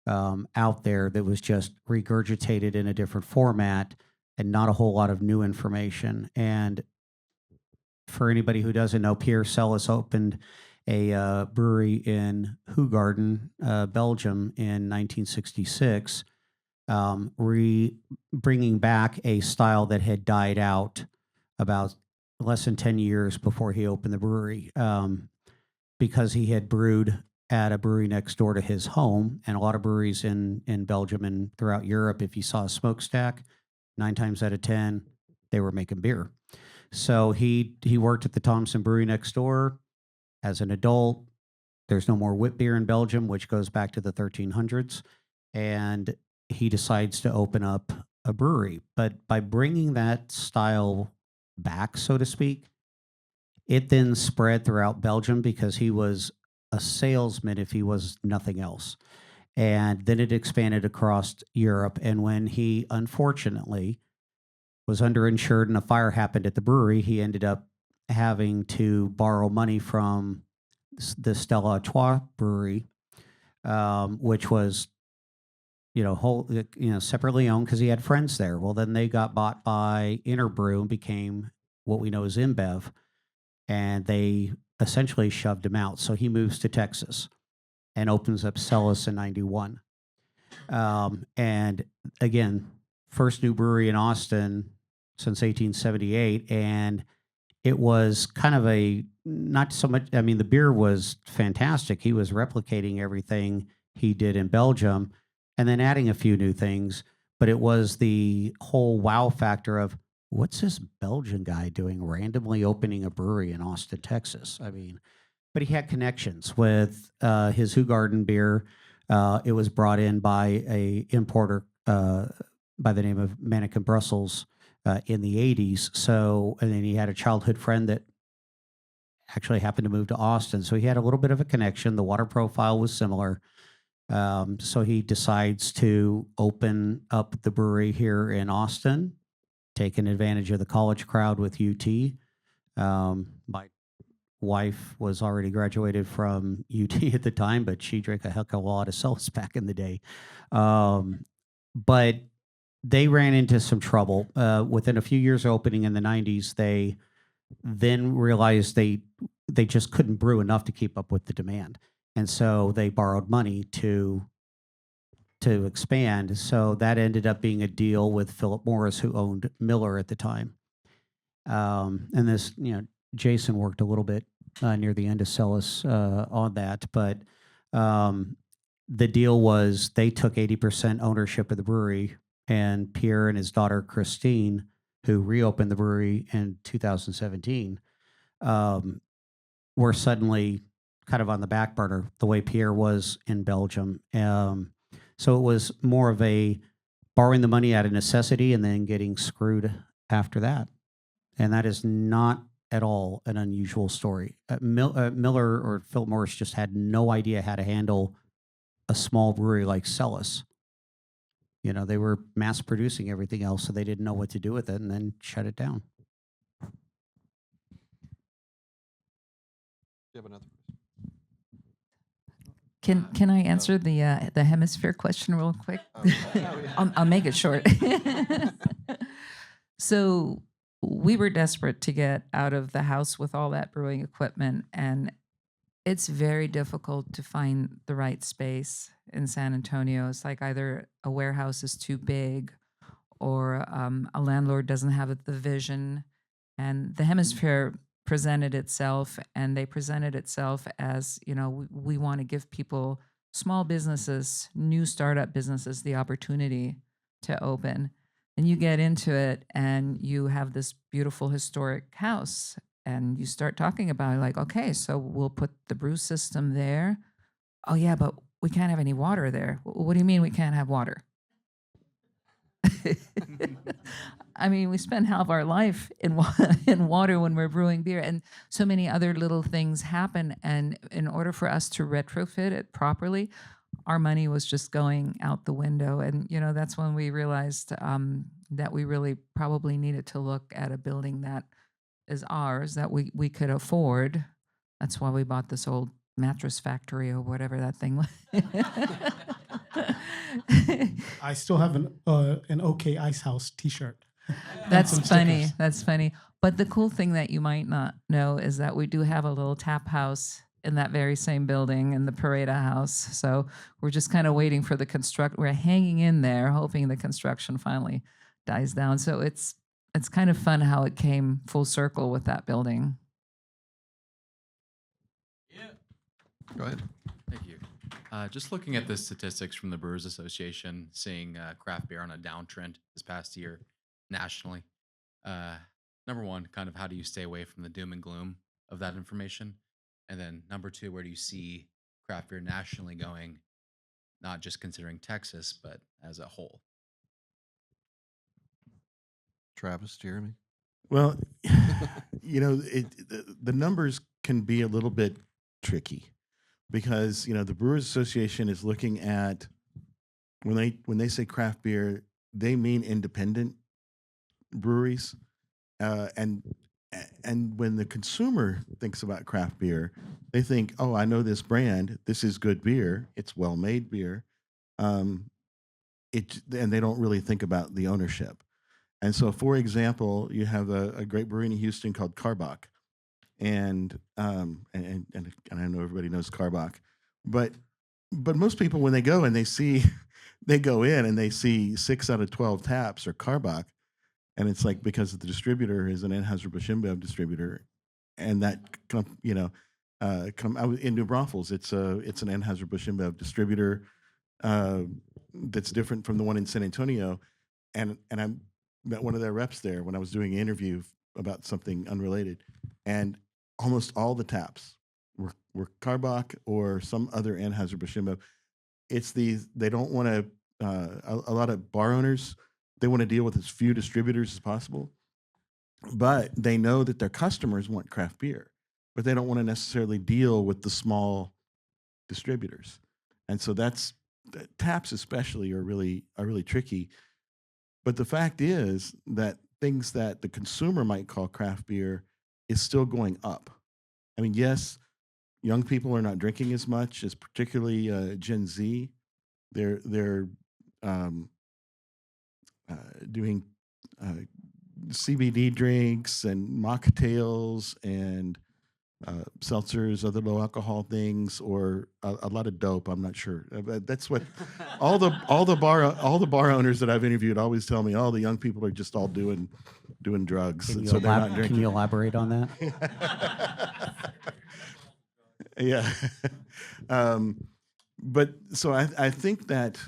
S4: out there that was just regurgitated in a different format and not a whole lot of new information. And for anybody who doesn't know, Pierre Celis opened a brewery in Hoegaarden, Belgium in 1966, bringing back a style that had died out about less than 10 years before he opened the brewery, because he had brewed at a brewery next door to his home. And a lot of breweries in Belgium and throughout Europe, if you saw a smokestack, 9 times out of 10, they were making beer. So he worked at the Thompson Brewery next door as an adult. There's no more wit beer in Belgium, which goes back to the 1300s. And he decides to open up a brewery. But by bringing that style back, so to speak, it then spread throughout Belgium because he was a salesman if he was nothing else. And then it expanded across Europe. And when he unfortunately was underinsured and a fire happened at the brewery, he ended up having to borrow money from the Stella Artois brewery, which was, separately owned because he had friends there. Well, then they got bought by Interbrew and became what we know as InBev, and they essentially shoved him out. So he moves to Texas and opens up Celis in 91. And again, first new brewery in Austin since 1878. And it was kind of not so much, I mean, the beer was fantastic. He was replicating everything he did in Belgium and then adding a few new things. But it was the whole wow factor of, what's this Belgian guy doing randomly opening a brewery in Austin, Texas? I mean, but he had connections with his Hoegaarden beer. It was brought in by a importer by the name of Manneken Brussels in the 80s. So, and then he had a childhood friend that actually happened to move to Austin. So he had a little bit of a connection. The water profile was similar. So he decides to open up the brewery here in Austin, taking advantage of the college crowd with UT. My wife was already graduated from UT at the time, but she drank a heck of a lot of Celis back in the day. But they ran into some trouble. Within a few years of opening in the 90s, they then realized they just couldn't brew enough to keep up with the demand. And so they borrowed money to to expand. So that ended up being a deal with Philip Morris, who owned Miller at the time. And this, Jason worked a little bit near the end to sell us on that, but the deal was they took 80% ownership of the brewery, and Pierre and his daughter Christine, who reopened the brewery in 2017, were suddenly kind of on the back burner, the way Pierre was in Belgium. So it was more of a borrowing the money out of necessity and then getting screwed after that. And that is not at all an unusual story. Miller or Philip Morris just had no idea how to handle a small brewery like Celis. They were mass producing everything else, so they didn't know what to do with it, and then shut it down.
S1: You have another
S2: Can I answer the hemisphere question real quick? I'll make it short. So we were desperate to get out of the house with all that brewing equipment, and it's very difficult to find the right space in San Antonio. It's like either a warehouse is too big or a landlord doesn't have the vision. And the hemisphere presented itself, and they presented itself as, we want to give people, small businesses, new startup businesses, the opportunity to open. And you get into it and you have this beautiful historic house, and you start talking about it like, okay, so we'll put the brew system there. Oh yeah, but we can't have any water there. What do you mean we can't have water? I mean, we spend half our life in water when we're brewing beer, and so many other little things happen. And in order for us to retrofit it properly, our money was just going out the window. And that's when we realized that we really probably needed to look at a building that is ours, that we could afford. That's why we bought this old mattress factory or whatever that thing was.
S9: I still have an OK Ice House T-shirt. and
S2: That's
S9: some
S2: funny.
S9: stickers.
S2: That's funny. But the cool thing that you might not know is that we do have a little tap house in that very same building, in the Pareda House. So we're just kind of waiting for the we're hanging in there, hoping the construction finally dies down. So it's kind of fun how it came full circle with that building.
S1: Go ahead.
S10: Thank you. Just looking at the statistics from the Brewers Association, seeing craft beer on a downtrend this past year nationally. Number one, kind of how do you stay away from the doom and gloom of that information? And then number two, where do you see craft beer nationally going, not just considering Texas, but as a whole?
S1: Travis, Jeremy.
S5: Well, the numbers can be a little bit tricky because the Brewers Association is looking at when they say craft beer, they mean independent breweries, and when the consumer thinks about craft beer, they think, oh, I know this brand. This is good beer. It's well-made beer. And they don't really think about the ownership. And so, for example, you have a great brewery in Houston called Karbach, and I know everybody knows Karbach, but most people, when they go and they go in and they see 6 out of 12 taps are Karbach, and it's like because the distributor is an Anheuser-Busch InBev distributor, and that in New Braunfels, it's an Anheuser-Busch InBev distributor that's different from the one in San Antonio, and I met one of their reps there when I was doing an interview about something unrelated, and almost all the taps were Karbach or some other Anheuser-Busch InBev. They don't want to. A lot of bar owners, they want to deal with as few distributors as possible, but they know that their customers want craft beer, but they don't want to necessarily deal with the small distributors, and so taps especially are really tricky. But the fact is that things that the consumer might call craft beer is still going up. I mean, yes, young people are not drinking as much as particularly Gen Z. They're doing CBD drinks and mocktails and seltzers, other low alcohol things, or a lot of dope. I'm not sure. But that's what all the bar owners that I've interviewed always tell me. Oh, the young people are just all doing drugs,
S4: Can
S5: and
S4: you,
S5: so they're not
S4: can
S5: drinking.
S4: you elaborate on that?
S5: Yeah. But so I think that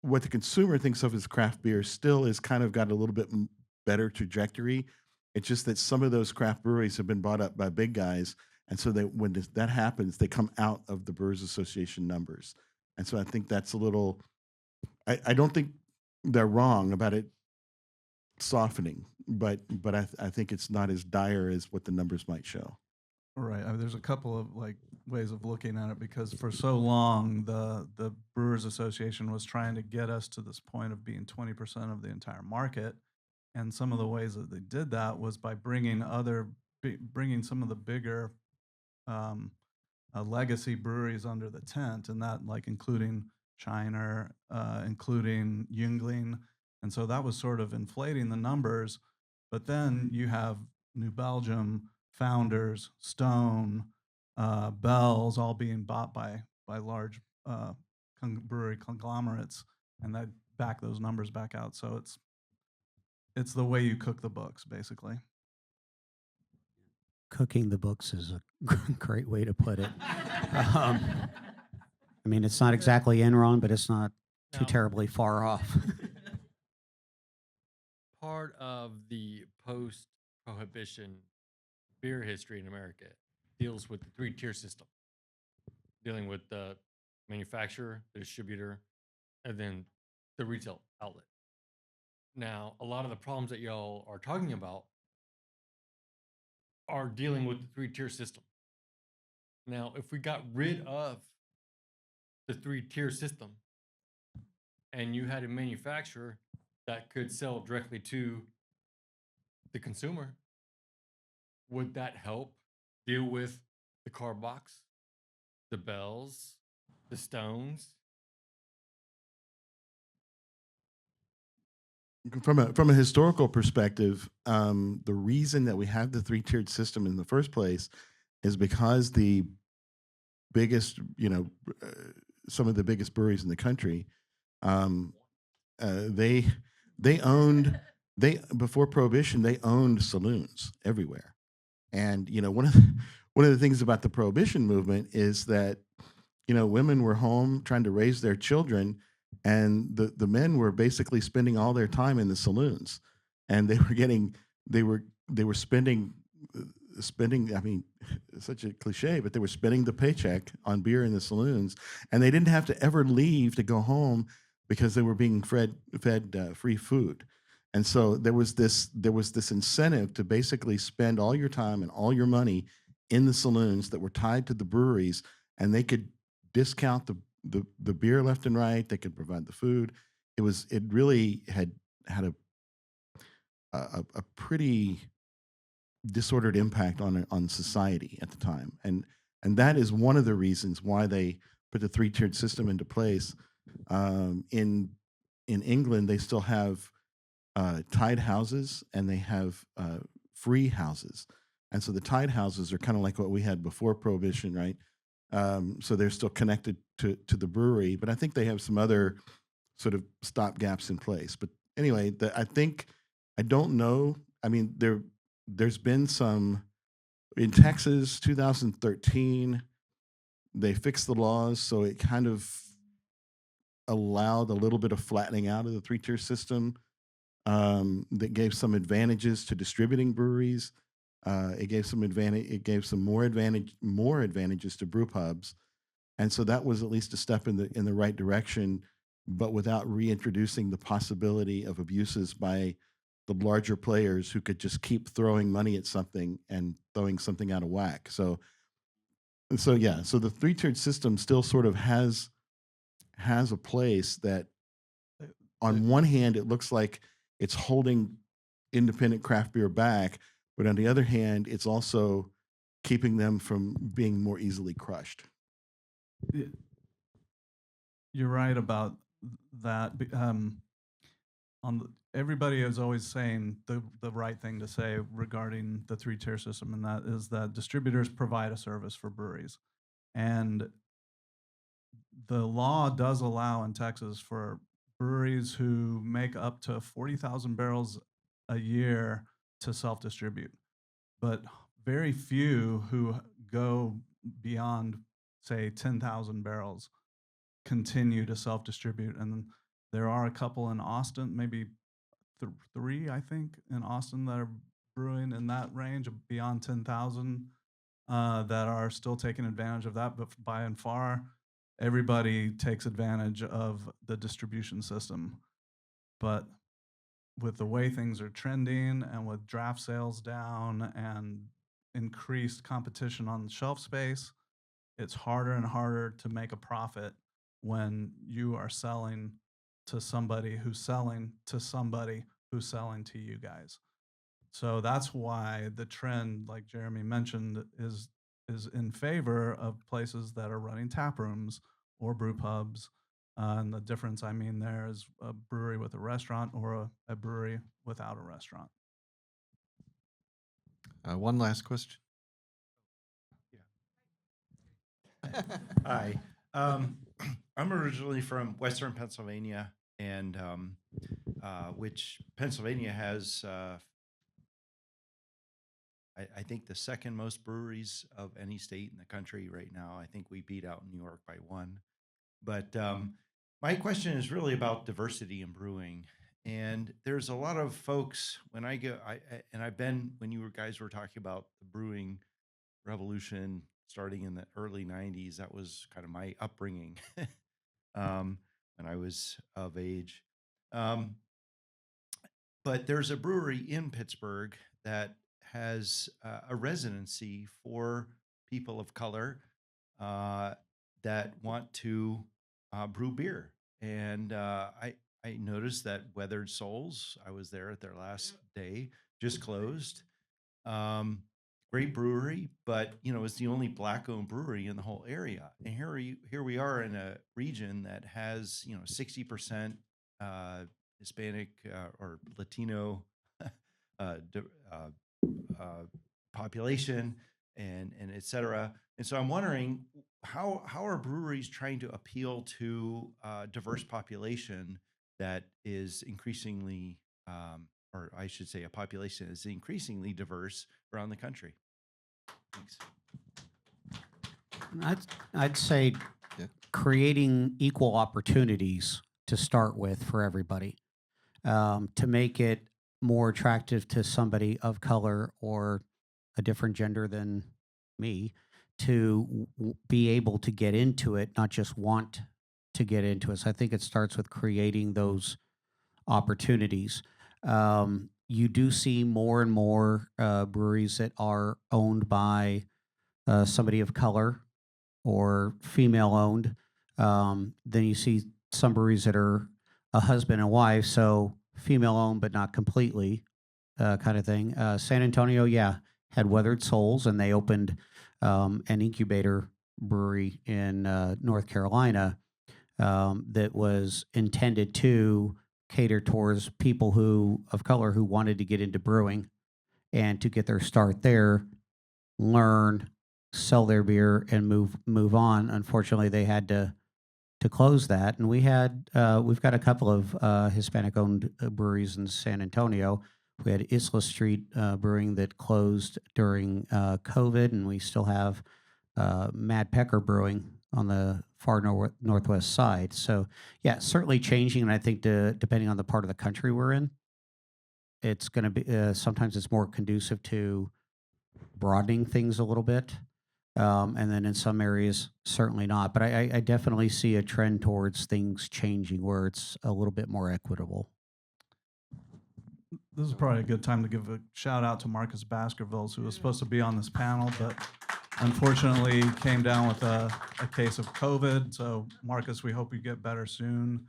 S5: what the consumer thinks of as craft beer still is kind of got a little bit better trajectory. It's just that some of those craft breweries have been bought up by big guys, and so that happens, they come out of the Brewers Association numbers. And so I think that's a little. I don't think they're wrong about it softening, but I think it's not as dire as what the numbers might show.
S3: Right. I mean, there's a couple of like ways of looking at it, because for so long the Brewers Association was trying to get us to this point of being 20% of the entire market, and some of the ways that they did that was by bringing bringing some of the bigger legacy breweries under the tent, and that like including Shiner, including Yingling, and so that was sort of inflating the numbers. But then you have New Belgium, Founders, Stone, Bell's, all being bought by large brewery conglomerates, and that back those numbers back out. So it's the way you cook the books, basically.
S4: Cooking the books is a great way to put it. I mean, it's not exactly Enron, but it's not too
S11: Now-
S4: terribly far off.
S11: Part of the post-prohibition beer history in America deals with the three-tier system, dealing with the manufacturer, the distributor, and then the retail outlet. Now, a lot of the problems that y'all are talking about are dealing with the three-tier system. Now, if we got rid of the three-tier system and you had a manufacturer that could sell directly to the consumer, would that help deal with the car box, the Bells, the Stones?
S5: From a historical perspective, the reason that we have the three-tiered system in the first place is because the biggest, some of the biggest breweries in the country, they owned before Prohibition, they owned saloons everywhere. And one of the things about the Prohibition movement is that women were home trying to raise their children, and the men were basically spending all their time in the saloons, and they were spending. I mean, such a cliche, but they were spending the paycheck on beer in the saloons, and they didn't have to ever leave to go home because they were being fed free food. And so there was this incentive to basically spend all your time and all your money in the saloons that were tied to the breweries, and they could discount the beer left and right. They could provide the food. It really had a pretty disordered impact on society at the time, and that is one of the reasons why they put the three-tiered system into place. In England, they still have tied houses, and they have free houses, and so the tied houses are kind of like what we had before Prohibition, right? So they're still connected to the brewery, but I think they have some other sort of stop gaps in place. But anyway, I don't know. I mean, there's been some in Texas, 2013. They fixed the laws, so it kind of allowed a little bit of flattening out of the three-tier system. That gave some advantages to distributing breweries. It gave some more advantages to brew pubs, and so that was at least a step in the right direction, but without reintroducing the possibility of abuses by the larger players who could just keep throwing money at something and throwing something out of whack. So the three-tiered system still sort of has a place that, on one hand, it looks like it's holding independent craft beer back, but on the other hand, it's also keeping them from being more easily crushed.
S3: You're right about that. everybody is always saying the right thing to say regarding the 3-tier system, and that is that distributors provide a service for breweries. And the law does allow in Texas for breweries who make up to 40,000 barrels a year to self-distribute, but very few who go beyond, say, 10,000 barrels continue to self-distribute. And there are a couple in Austin, maybe 3, I think, in Austin that are brewing in that range of beyond 10,000 that are still taking advantage of that. But by and far, everybody takes advantage of the distribution system. But with the way things are trending and with draft sales down and increased competition on shelf space, it's harder and harder to make a profit when you are selling to somebody who's selling to somebody who's selling to you guys. So that's why the trend, like Jeremy mentioned, is in favor of places that are running tap rooms or brew pubs. And the difference I mean there is a brewery with a restaurant or a brewery without a restaurant.
S1: One last question.
S12: Hi. I'm originally from Western Pennsylvania, and which Pennsylvania has, I think, the second most breweries of any state in the country right now. I think we beat out New York by 1. But my question is really about diversity in brewing. And there's a lot of folks when I go, and I've been, when you guys were talking about the brewing revolution starting in the early 90s, that was kind of my upbringing when I was of age. But there's a brewery in Pittsburgh that has a residency for people of color that want to brew beer. And I noticed that Weathered Souls, I was there at their last day, just closed. Great brewery, but it's the only Black-owned brewery in the whole area. And here we are in a region that has 60% Hispanic or Latino population, and et cetera. And so I'm wondering how are breweries trying to appeal to a diverse population that is increasingly, or I should say, a population is increasingly diverse around the country. Thanks.
S4: I'd say
S1: Yeah.
S4: creating equal opportunities to start with for everybody, to make it more attractive to somebody of color or a different gender than me to be able to get into it, not just want to get into it. So I think it starts with creating those opportunities. You do see more and more breweries that are owned by somebody of color or female owned. Then you see some breweries that are a husband and wife, so female owned but not completely, kind of thing. San Antonio, yeah, had Weathered Souls, and they opened an incubator brewery in North Carolina that was intended to cater towards people of color who wanted to get into brewing and to get their start there, learn, sell their beer, and move on. Unfortunately, they had to close that, and we've got a couple of Hispanic-owned breweries in San Antonio. We had Isla Street Brewing that closed during COVID, and we still have Mad Pecker Brewing on the far northwest side. So, yeah, certainly changing, and I think depending on the part of the country we're in, it's going to be sometimes it's more conducive to broadening things a little bit, and then in some areas certainly not. But I definitely see a trend towards things changing where it's a little bit more equitable.
S3: This is probably a good time to give a shout out to Marcus Baskerville, who was supposed to be on this panel, but unfortunately came down with a case of COVID. So Marcus, we hope you get better soon.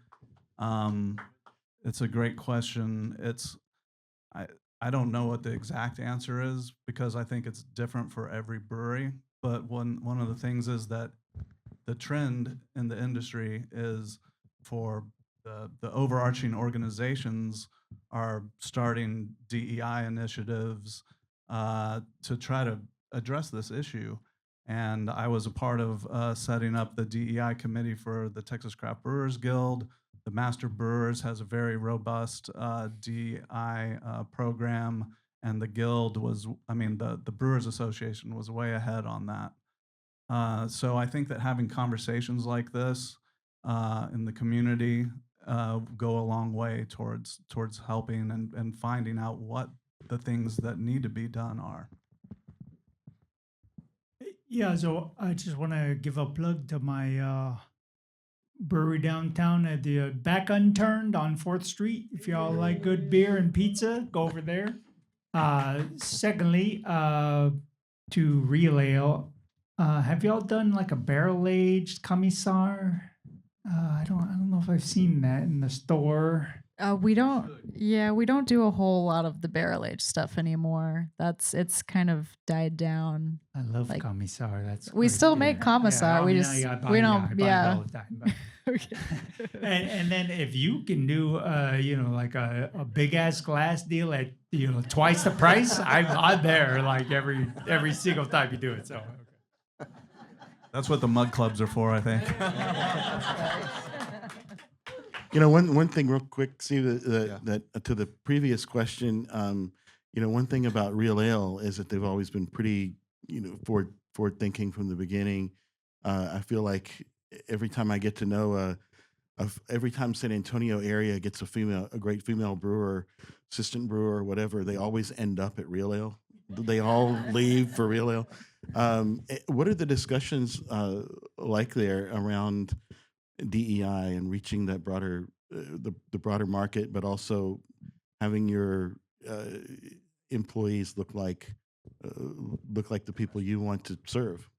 S3: It's a great question. I don't know what the exact answer is because I think it's different for every brewery. But one of the things is that the trend in the industry is for the overarching organizations are starting DEI initiatives to try to address this issue. And I was a part of setting up the DEI committee for the Texas Craft Brewers Guild. The Master Brewers has a very robust DEI program, and the Guild was, the Brewers Association was way ahead on that. So I think that having conversations like this in the community go a long way towards helping and finding out what the things that need to be done are.
S7: Yeah, so I just want to give a plug to my brewery downtown at the Back Unturned on 4th Street. If y'all like good beer and pizza, go over there. Secondly, to Real Ale, have y'all done like a barrel-aged commissar? I don't know if I've seen that in the store.
S6: We don't. Yeah, we don't do a whole lot of the barrel aged stuff anymore. It's kind of died down.
S7: I love
S6: Like,
S7: commissar. That's
S6: we
S7: great
S6: still
S7: beer.
S6: make commissar. We just
S7: I buy
S6: we
S7: it
S6: don't. Yeah.
S7: all the time. But. And then if you can do like a big ass glass deal at twice the price, I'm there like every single time you do it. So okay.
S3: That's what the mug clubs are for, I think.
S5: One thing real quick, see that to the previous question, one thing about Real Ale is that they've always been pretty, forward thinking from the beginning. I feel like every time I get to know, every time San Antonio area gets a great female brewer, assistant brewer, whatever, they always end up at Real Ale. They all leave for Real Ale. What are the discussions like there around DEI and reaching that broader, the broader market, but also having your employees look like the people you want to serve?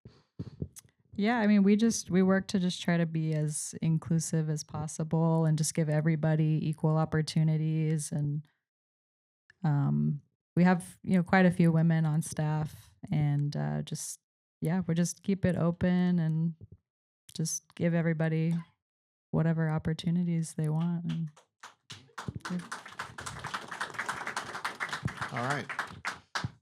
S6: Yeah, I mean, we work to just try to be as inclusive as possible and just give everybody equal opportunities. And we have, quite a few women on staff, and we just keep it open and just give everybody whatever opportunities they want. And,
S1: All right.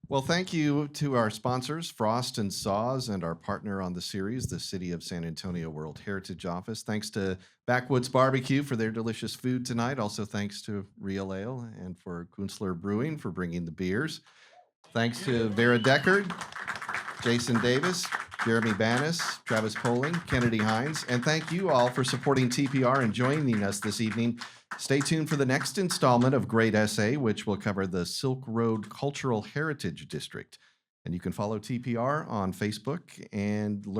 S1: Well, thank you to our sponsors, Frost and Saws, and our partner on the series, the City of San Antonio World Heritage Office. Thanks to Backwoods Barbecue for their delicious food tonight. Also, thanks to Real Ale and for Kunstler Brewing for bringing the beers. Thanks to Vera Deckard, Jason Davis, Jeremy Banas, Travis Poling, Kennedy Hinds, and thank you all for supporting TPR and joining us this evening. Stay tuned for the next installment of Great SA, which will cover the Silk Road Cultural Heritage District. And you can follow TPR on Facebook and learn